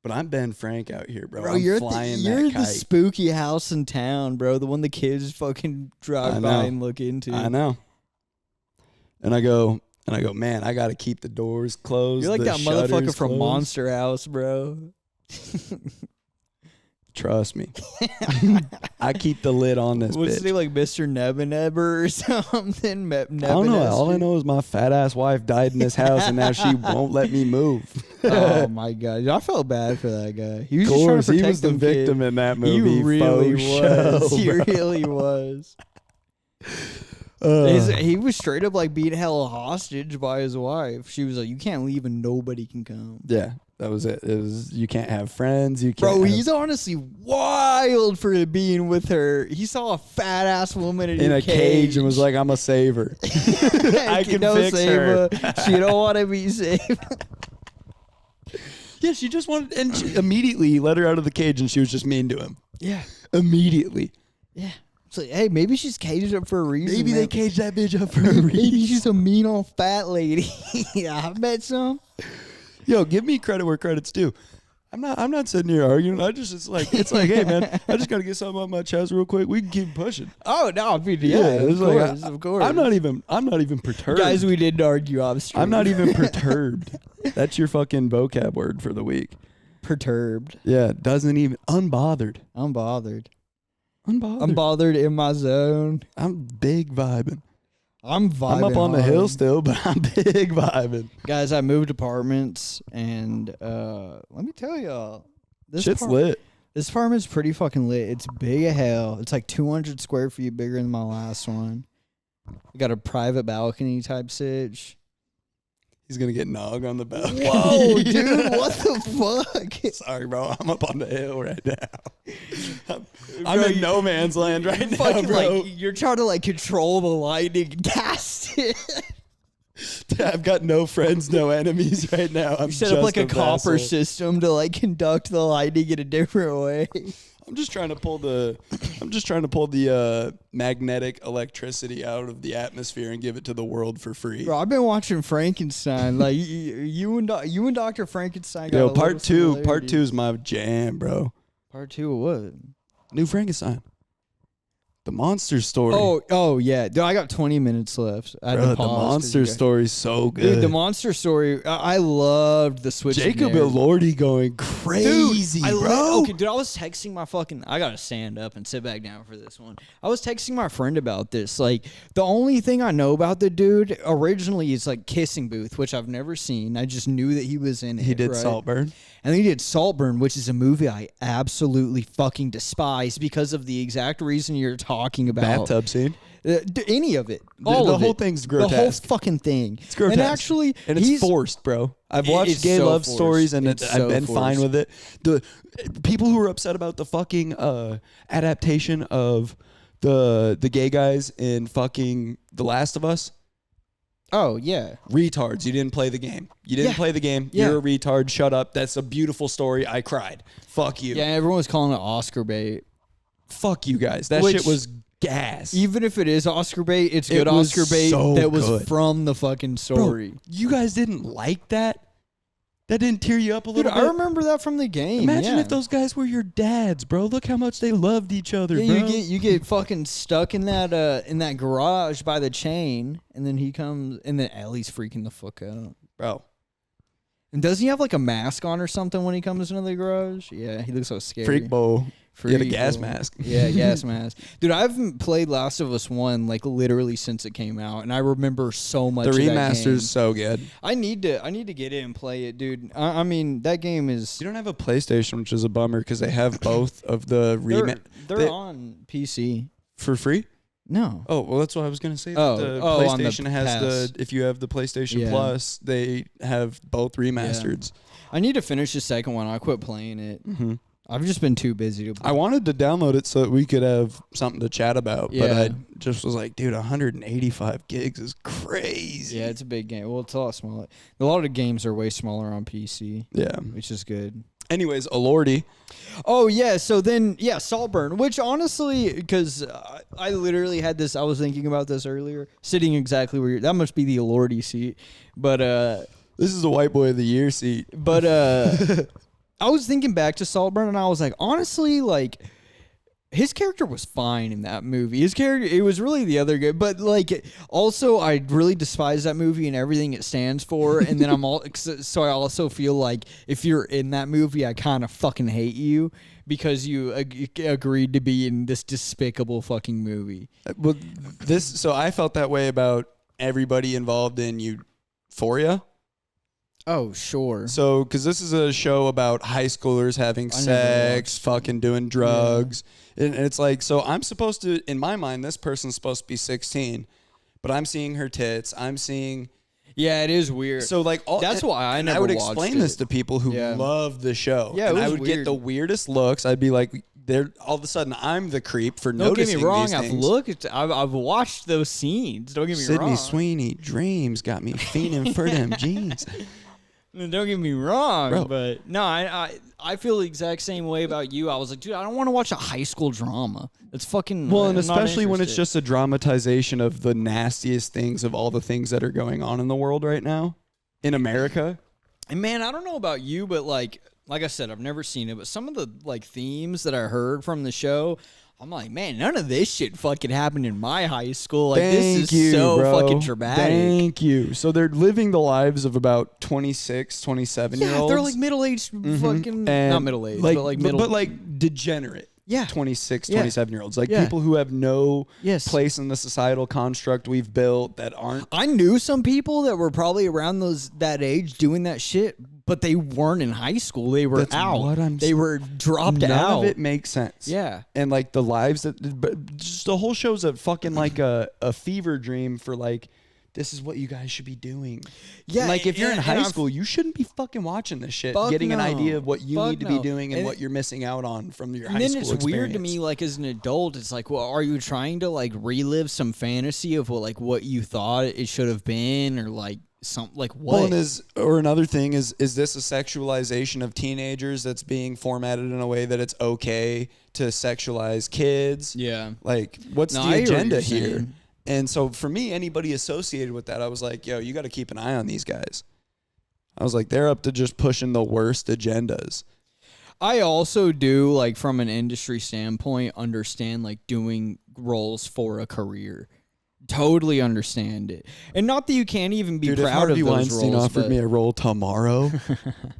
But I'm Ben Frank out here, bro. I'm you're flying you're that kite. the spooky house in town, bro. The one the kids fucking drive by and look into. I know. And I go, man, I got to keep the doors closed. You're like the that motherfucker from closed. Monster House, bro. Trust me. I keep the lid on this What's bitch. his name, like Mr. Nebeneber or something? I don't know. All I know is my fat ass wife died in this house, and now she won't let me move. Oh my god, I felt bad for that guy. He was Of just trying course, to protect he was the them victim kids. in that movie. He really was. Show, He bro. really was. He was straight up like being held hostage by his wife. She was like, "You can't leave, and nobody can come." Yeah, that was it. It was you can't have friends. You can't. Bro, have, he's honestly wild for being with her. He saw a fat ass woman in a cage and was like, "I'm a saver. I can fix her." She don't want to be saved. Yeah, she just wanted, and she immediately let her out of the cage, and she was just mean to him. Yeah, Immediately. yeah. It's like, hey, maybe she's caged up for a reason. Maybe they man. caged that bitch up for a reason. Maybe she's a mean old fat lady. Yeah, I met some. Yo, give me credit where credit's due. I'm not sitting here arguing. It's like, hey man, I just gotta get something off my chest real quick. We can keep pushing. Oh no, I mean, yeah, of course. I'm not even perturbed. Guys, we didn't argue off stream. I'm not even perturbed. That's your fucking vocab word for the week. perturbed. Yeah, doesn't even unbothered. Unbothered. Unbothered. I'm bothered in my zone. I'm big vibing. I'm vibing. I'm up on the hill hard. still, but I'm big vibing. Guys, I moved apartments, and let me tell y'all, this Shit's lit. This apartment's pretty fucking lit. It's big as hell. It's like 200 square feet bigger than my last one. We got a private balcony type sitch. He's gonna get nog on the balcony. Whoa, dude, what the fuck? Sorry, bro. I'm up on the hill right now. I'm in no man's land right now, Fucking, bro. like, you're trying to like control the lightning and cast it. I've got no friends, no enemies right now. I'm You set just up like a vessel. copper system to like conduct the lightning in a different way. I'm just trying to pull the magnetic electricity out of the atmosphere and give it to the world for free. Bro, I've been watching Frankenstein. Like you and Dr. Frankenstein. Got Yo, a little part two similarity. is my jam, bro. Part two of what? New Frankenstein. The monster story. Oh yeah. Dude, I got 20 minutes left. I had bro, to the pause 'cause monster you guys- story's so good. Dude, the monster story. I loved the switch. Jacob of narrative. Elordi going crazy, bro. Okay, dude, I was texting my fucking. I gotta stand up and sit back down for this one. I was texting my friend about this. Like, the only thing I know about the dude originally is like Kissing Booth, which I've never seen. I just knew that he was in it. He did right? Saltburn. And then he did Saltburn, which is a movie I absolutely fucking despise because of the exact reason you're talking about. Bathtub scene. Any of it. All the of whole it. thing's The whole grotesque. fucking thing. It's grotesque. And actually, and it's forced, bro. I've watched it's gay so love forced. stories, and It's I've so been fine forced. with it. The people who are upset about the fucking adaptation of the gay guys in fucking The Last of Us. Oh, yeah. Retards. You didn't play the game. You didn't play the game. Yeah. You're a retard. Shut up. That's a beautiful story. I cried. Fuck you. Yeah, everyone was calling it Oscar bait. Fuck you guys. That Which, shit was gas. Even if it is Oscar bait, it's good was Oscar bait so that was good. from the fucking story. Bro, you guys didn't like that? That didn't tear you up a Dude, little bit? I remember that from the game. Imagine yeah. if those guys were your dads, bro. Look how much they loved each other, Yeah, bro. you get fucking stuck in that garage by the chain, and then he comes, and then Ellie's freaking the fuck out. Bro. And does he have like a mask on or something when he comes into the garage? Yeah, he looks so scary. Freak bowl. He had a Freak gas bowl. mask. Yeah, gas mask. Dude, I haven't played Last of Us 1 like literally since it came out, and I remember so much The of that game. remaster's so good. I need to get it and play it, dude. I mean, that game is You don't have a PlayStation, which is a bummer because they have both of the they're on PC. for free. No. Oh, well, that's what I was going to say. Oh, The on the PlayStation has pass. if you have the PlayStation Yeah. Plus, they have both remastered. I need to finish the second one. I quit playing it. Mm-hmm. I've just been too busy to I wanted to download it so that we could have something to chat about, but Yeah. I just was like, dude, 185 gigs is crazy. Yeah, it's a big game. Well, it's a lot smaller. A lot of games are way smaller on PC, Yeah. which is good. Anyways, Alordi. Oh, yeah. So then, yeah, Saltburn, which honestly, because I literally had this, I was thinking about this earlier, sitting exactly where that must be the Alordi seat. But, This is the white boy of the year seat. I was thinking back to Saltburn, and I was like, honestly, like, his character was fine in that movie. His character, it was really the other guy. But, like, also, I really despise that movie and everything it stands for. And then so I also feel like if you're in that movie, I kind of fucking hate you because you agreed to be in this despicable fucking movie. Well, so I felt that way about everybody involved in Euphoria. Oh, sure. So, because this is a show about high schoolers having sex, fucking doing drugs. And it's like, so I'm supposed to, in my mind, this person's supposed to be 16, but I'm seeing her tits. I'm seeing. Yeah, it is weird. So, like, that's why I never would watched explain it. this to people who love the show. Yeah, and it was I would get weird. the weirdest looks. I'd be like, all of a sudden, I'm the creep for Don't noticing get me wrong. these I've things. looked. I've watched those scenes. Don't get me Sydney wrong. Sweeney dreams got me fiending for them jeans. Don't get me wrong, Bro. but no, I feel the exact same way about you. I was like, dude, I don't want to watch a high school drama. It's fucking Well, and I'm not especially when it's interested. just a dramatization of the nastiest things of all the things that are going on in the world right now in America. And man, I don't know about you, but like I said, I've never seen it, but some of the like themes that I heard from the show, I'm like, man, none of this shit fucking happened in my high school. Like, this is so bro. fucking dramatic. Thank you. So they're living the lives of about 26, 27-year-olds. they're like middle-aged fucking, And not middle-aged, like, but like middle. but like degenerate. Yeah. 26, Yeah. 27-year-olds. Like Yeah. people who have no Yes. place in the societal construct we've built that aren't. I knew some people that were probably around that age doing that shit, but they weren't in high school. They were That's out. what I'm they were dropped None out. of it makes sense. Yeah. And like the lives but just the whole show's a fucking like a fever dream for like, this is what you guys should be doing. Yeah, And like if you're in and high I've- school, you shouldn't be fucking watching this shit, Fuck getting an no. idea of what you Fuck need to be no. doing and And what you're missing out on from your high And then school it's experience. weird to me, like as an adult, it's like, well, are you trying to like relive some fantasy of what you thought it should have been, or like some like what? Well, another thing is this a sexualization of teenagers that's being formatted in a way that it's okay to sexualize kids? Yeah. Like, what's No, the I hear what agenda you're here? saying. And so for me, anybody associated with that, I was like, yo, you got to keep an eye on these guys. I was like, they're up to just pushing the worst agendas. I also do, like, from an industry standpoint, understand like doing roles for a career. Totally understand it, and not that you can't even be Dude, if proud Harvey of those Weinstein roles. offered but me a role tomorrow,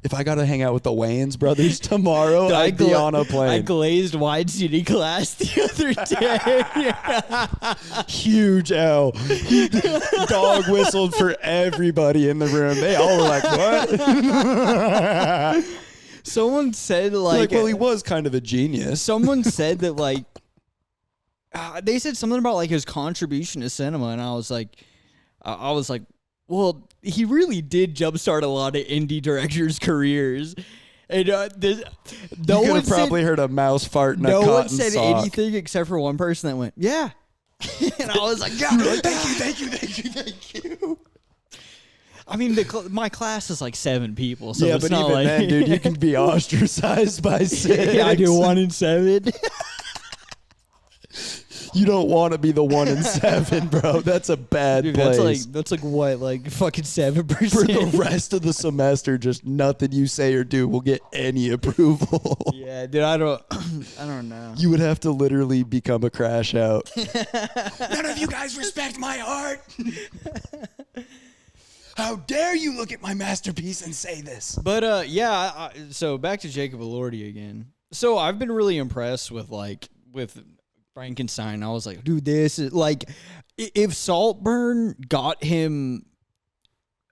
if I got to hang out with the Wayans brothers tomorrow, I'd be on a I plane. glazed wide city glass the other day. Huge L. He dog whistled for everybody in the room. They all were like, what? Someone said Like, well, he was kind of a genius. someone said that like they said something about like his contribution to cinema, and I was like, well, he really did jumpstart a lot of indie directors' careers. And no You could one have probably said, heard a mouse fart in a no cotton one said sock. anything except for one person that went, yeah. And I was like, yeah, Thank you. I mean, my class is like 7 people, so Yeah, it's but not even like then, dude, you can be ostracized by 6. yeah, I do 1 in 7. You don't want to be the 1 in 7, bro. That's a bad Dude, place. that's like what, like fucking 7%. For the rest of the semester, just nothing you say or do will get any approval. Yeah, dude, I don't know. You would have to literally become a crash out. None of you guys respect my art. How dare you look at my masterpiece and say this? But yeah, so back to Jacob Elordi again. So I've been really impressed with Frankenstein. I was like, dude, this is like, if Saltburn got him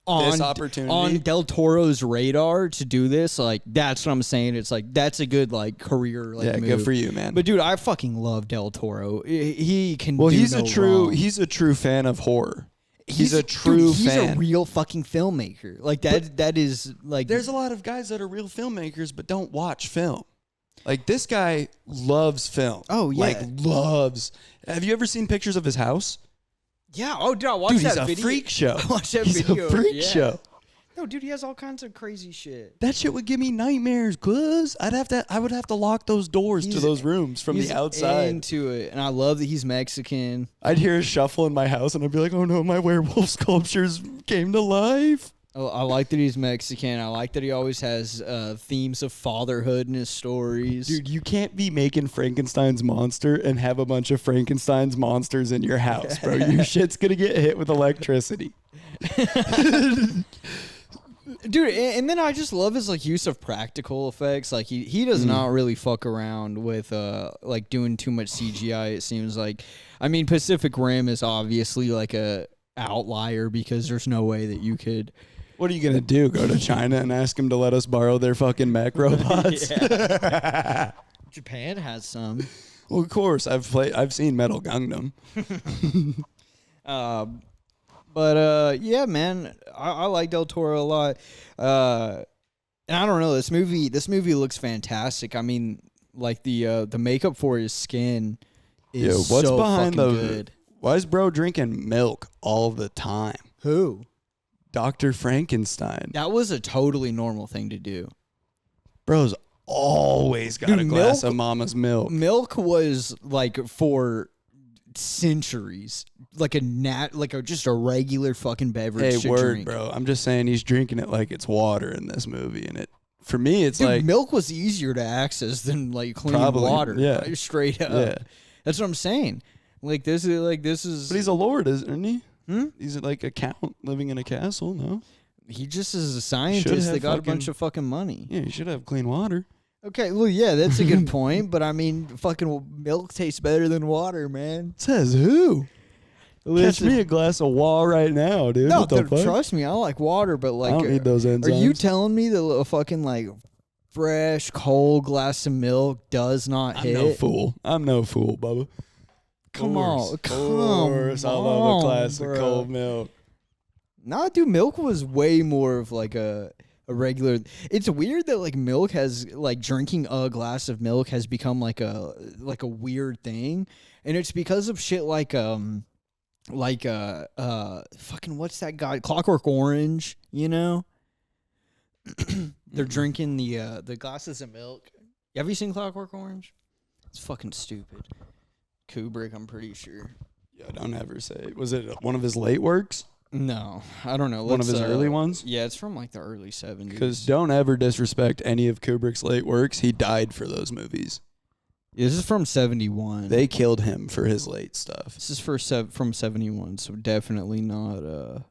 This on opportunity? Del Toro's radar to do this, like, that's what I'm saying. It's like, that's a good like career like Yeah, move. good for you, man. But dude, I fucking love Del Toro. He can. Well, do he's no a true wrong. he's a true fan of horror. He's a true dude, he's fan. a real fucking filmmaker. Like that. That is like. There's a lot of guys that are real filmmakers but don't watch film. Like this guy loves film. Oh, yeah. Like loves. Have you ever seen pictures of his house? Yeah. Oh, dude, I watched Dude, that he's a video. freak show. I watched that He's video. a freak yeah. show. No, dude, he has all kinds of crazy shit. That shit would give me nightmares, cuz I would have to lock those doors to He's- those rooms from He's the outside. into it, and I love that he's Mexican. I'd hear a shuffle in my house and I'd be like, "Oh no, my werewolf sculptures came to life." I like that he's Mexican. I like that he always has themes of fatherhood in his stories. Dude, you can't be making Frankenstein's monster and have a bunch of Frankenstein's monsters in your house, bro. Your shit's gonna get hit with electricity. Dude, and then I just love his like use of practical effects. Like he does not really fuck around with like doing too much CGI. It seems like, I mean, Pacific Rim is obviously like a outlier because there's no way that you could. What are you gonna do? Go to China and ask them to let us borrow their fucking mech robots? Japan has some. Well, of course, I've seen Metal Gundam. But yeah, man, I like Del Toro a lot. And I don't know, this movie looks fantastic. I mean, like the makeup for his skin is What's so behind fucking the? good. Why is bro drinking milk all the time? Who? Dr. Frankenstein. That was a totally normal thing to do. Bro's always got Dude, a glass milk- of mama's milk. Milk was like for centuries, like just a regular fucking beverage. Hey, to word, drink. bro. I'm just saying he's drinking it like it's water in this movie, and for me, it's Dude, like milk was easier to access than like clean Probably, water. yeah. Straight up. Yeah. That's what I'm saying. Like this is. But he's a lord, isn't he? Hmm? He's like a count living in a castle. No, He just is a scientist have that got a fucking- bunch of fucking money. yeah, you should have clean water. Okay, well, yeah, that's a good point. But I mean, fucking milk tastes better than water, man. Says who? Catch Listen. me a glass of wall right now, dude. No, what the dude, fuck? trust me, I like water, but like, I don't need those enzymes. are you telling me that a fucking like fresh, cold glass of milk does not I'm hit? no fool. I'm no fool, Bubba. Come on, come I love a glass bro. of cold milk. Nah, dude, milk was way more of like a regular. It's weird that like milk has like drinking a glass of milk has become like a weird thing, and it's because of shit like fucking what's that guy? Clockwork Orange, you know? They're drinking the glasses of milk. Have you seen Clockwork Orange? It's fucking stupid. Kubrick, I'm pretty sure. Yeah, don't ever say. Was it one of his late works? No, I don't know. One of his early ones? Yeah, it's from like the early 70s. Because don't ever disrespect any of Kubrick's late works. He died for those movies. This is from 71. They killed him for his late stuff. This is from 71, so definitely not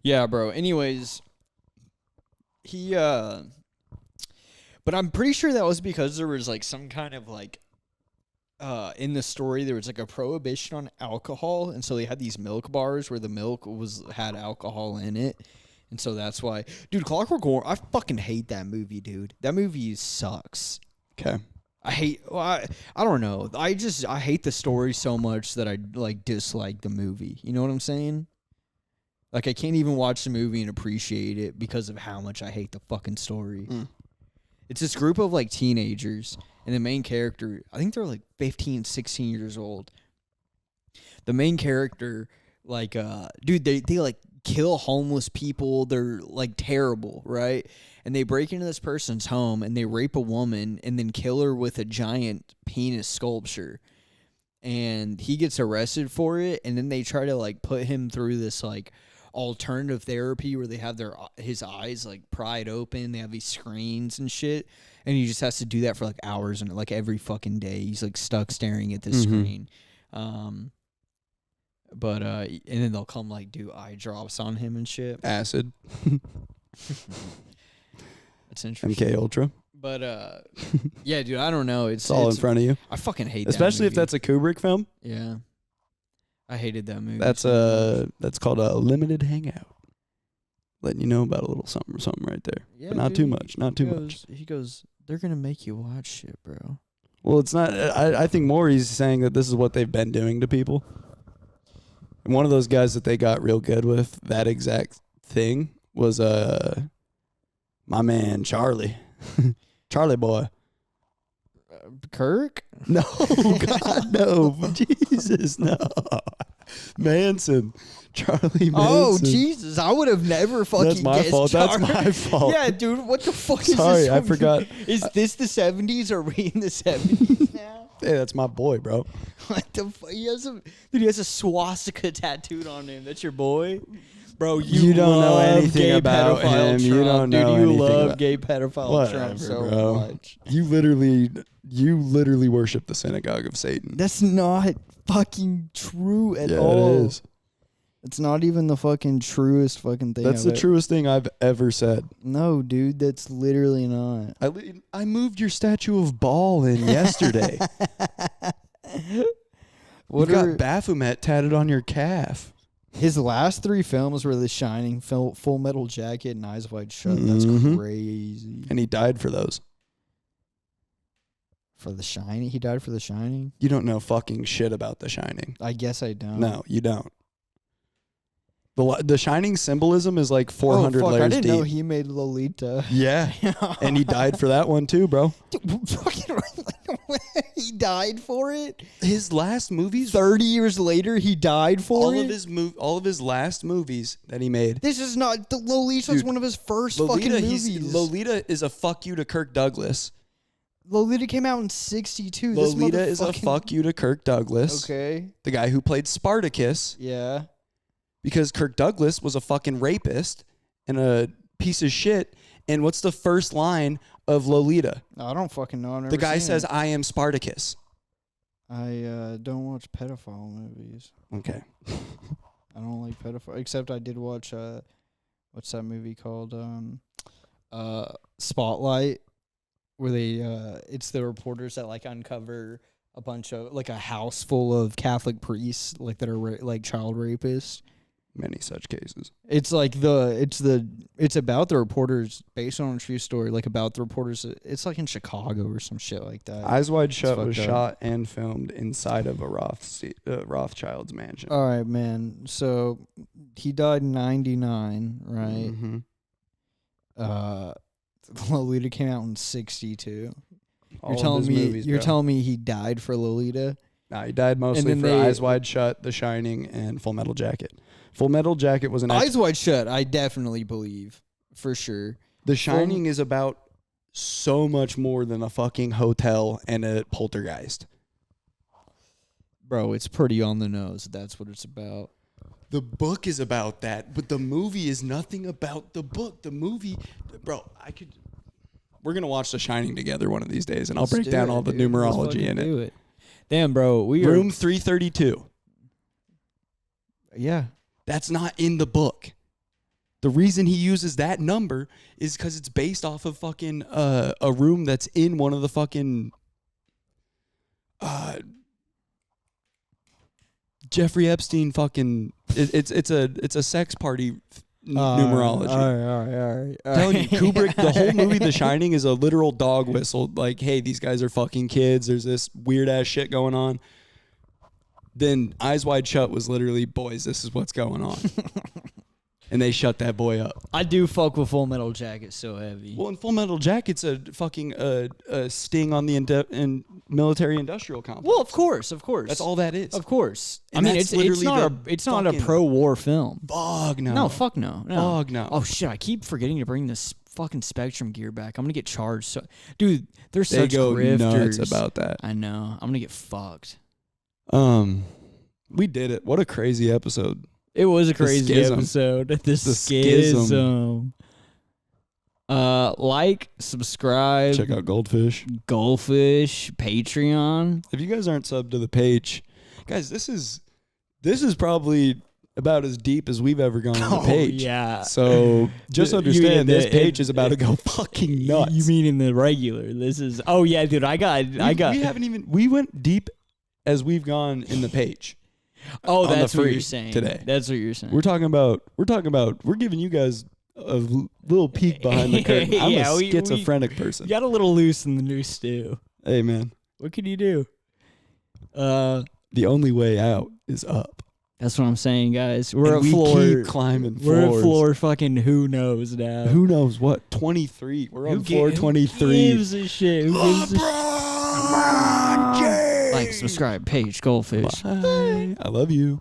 yeah, bro. Anyways, he but I'm pretty sure that was because there was like some kind of like in the story there was like a prohibition on alcohol, and so they had these milk bars where the milk had alcohol in it. And so that's why, dude, Clockwork Orange, I fucking hate that movie, dude. That movie sucks. Okay. I don't know. I hate the story so much that I like dislike the movie. You know what I'm saying? Like I can't even watch the movie and appreciate it because of how much I hate the fucking story. It's this group of like teenagers, and the main character, I think they're like 15, 16 years old. The main character, like, dude, they like kill homeless people. They're like terrible, right? And they break into this person's home and they rape a woman and then kill her with a giant penis sculpture. And he gets arrested for it, and then they try to like put him through this like alternative therapy where they have his eyes like pried open. They have these screens and shit, and he just has to do that for like hours and like every fucking day. He's like stuck staring at this screen. And then they'll come like do eye drops on him and shit. Acid. That's interesting. MK Ultra. But yeah, dude, I don't know. It's all in front of you. I fucking hate especially that movie. if that's a Kubrick film. Yeah. I hated that movie. That's called a limited hangout. Letting you know about a little something right there. Yeah, but not dude, too much. Not too much. He goes, they're gonna make you watch shit, bro. Well, it's not. I think more he's saying that this is what they've been doing to people. And one of those guys that they got real good with that exact thing was my man Charlie. Charlie boy. Kirk? No, God, no. Jesus, no. Manson. Charlie Manson. Oh, Jesus. I would have never fucking That's my guessed fault. That's Charlie. my fault. Yeah, dude, what the fuck is Sorry, this? I forgot. Is this the 70s? Are we in the 70s now? Hey, that's my boy, bro. What the fuck? He has a swastika tattooed on him. That's your boy? Bro, you don't know love anything gay about pedophile him. Trump, You don't know dude, anything you love about- gay pedophile Whatever, Trump so bro. much. You literally worship the synagogue of Satan. That's not fucking true at Yeah, all. it is. It's not even the fucking truest fucking thing. That's the truest thing I've ever said. No, dude, that's literally not. I moved your statue of Baal in yesterday. You've got Baphomet tatted on your calf. His last 3 films were The Shining, Full Metal Jacket, and Eyes Wide Shut. That's crazy. And he died for those. For The Shining? He died for The Shining? You don't know fucking shit about The Shining. I guess I don't. No, you don't. The Shining symbolism is like 400 layers I didn't deep. know he made Lolita. Yeah. And he died for that one too, bro. He died for it? His last movies, 30 years later, he died for it? all of his last movies that he made. This is not... Lolita's Dude, one of his first fucking movies. Lolita is a fuck you to Kirk Douglas. Lolita came out in 62. Lolita is a fuck you to Kirk Douglas. Okay. The guy who played Spartacus. Yeah. Because Kirk Douglas was a fucking rapist and a piece of shit. And what's the first line of Lolita? I don't fucking know. I've never The guy seen says, it. I am Spartacus. I don't watch pedophile movies. Okay. I don't like pedophile. Except I did watch, what's that movie called? Spotlight. Where they, it's the reporters that like uncover a bunch of, like a house full of Catholic priests, like that are like child rapists. Many such cases. It's like it's about the reporters based on a true story, like about the reporters. It's like in Chicago or some shit like that. Eyes Wide Shut was fucked up. shot and filmed inside of a Rothschild's mansion. All right, man. So he died in 99, right? Mm-hmm. Lolita came out in 62. All of his movies, You're bro. telling me he died for Lolita? Nah, he died mostly for Eyes Wide Shut, The Shining, and Full Metal Jacket. Full Metal Jacket was an... Eyes Wide Shut, I definitely believe. For sure. The Shining is about so much more than a fucking hotel and a poltergeist. Bro, it's pretty on the nose. That's what it's about. The book is about that, but the movie is nothing about the book. The movie... Bro, we're going to watch The Shining together one of these days, and I'll break down all the numerology in it. Damn, bro. Room 332. Yeah. That's not in the book. The reason he uses that number is because it's based off of fucking a room that's in one of the fucking Jeffrey Epstein fucking. It's a sex party numerology. All right. I'm telling you, Kubrick, the whole movie The Shining is a literal dog whistle. Like, hey, these guys are fucking kids. There's this weird ass shit going on. Then Eyes Wide Shut was literally, boys, this is what's going on. and they shut that boy up. I do fuck with Full Metal Jacket so heavy. Well, in Full Metal Jacket's a fucking a sting on the military industrial complex. Well, of course. That's all that is. Of course. And I mean, that's it's literally not a fucking- pro-war film. Fuck no. No, fuck no. Fuck no. Oh shit! I keep forgetting to bring this fucking Spectrum gear back. I'm gonna get charged. So, dude, they're They such go grifters. nuts about that. I know. I'm gonna get fucked. We did it. What a crazy episode. It was a crazy Schism. episode. The Schism. Schism. Like, subscribe, Check out Goldfish. Goldfish, Patreon. If you guys aren't subbed to the page, guys, this is probably about as deep as we've ever gone on the page. Yeah. So just You understand mean this the- page is about to go fucking nuts. You mean in the regular? This is. Oh yeah, dude. I got. We haven't even. We went deep as we've gone in the page. Oh, on the that's what free you're saying today. That's what you're saying. We're talking about. We're giving you guys a little peek behind the curtain. I'm Yeah, a we schizophrenic person. got a little loose in the new stew. Hey man, What can you do? the only way out is up. That's what I'm saying, guys. We're And at we floor. keep climbing We're floors. at floor. Fucking who knows now? Who knows what? 23. We're on floor 23. Who gives a shit? Who gives a shit? LeBron James. Like, subscribe, page, Goldfish. Bye. I love you.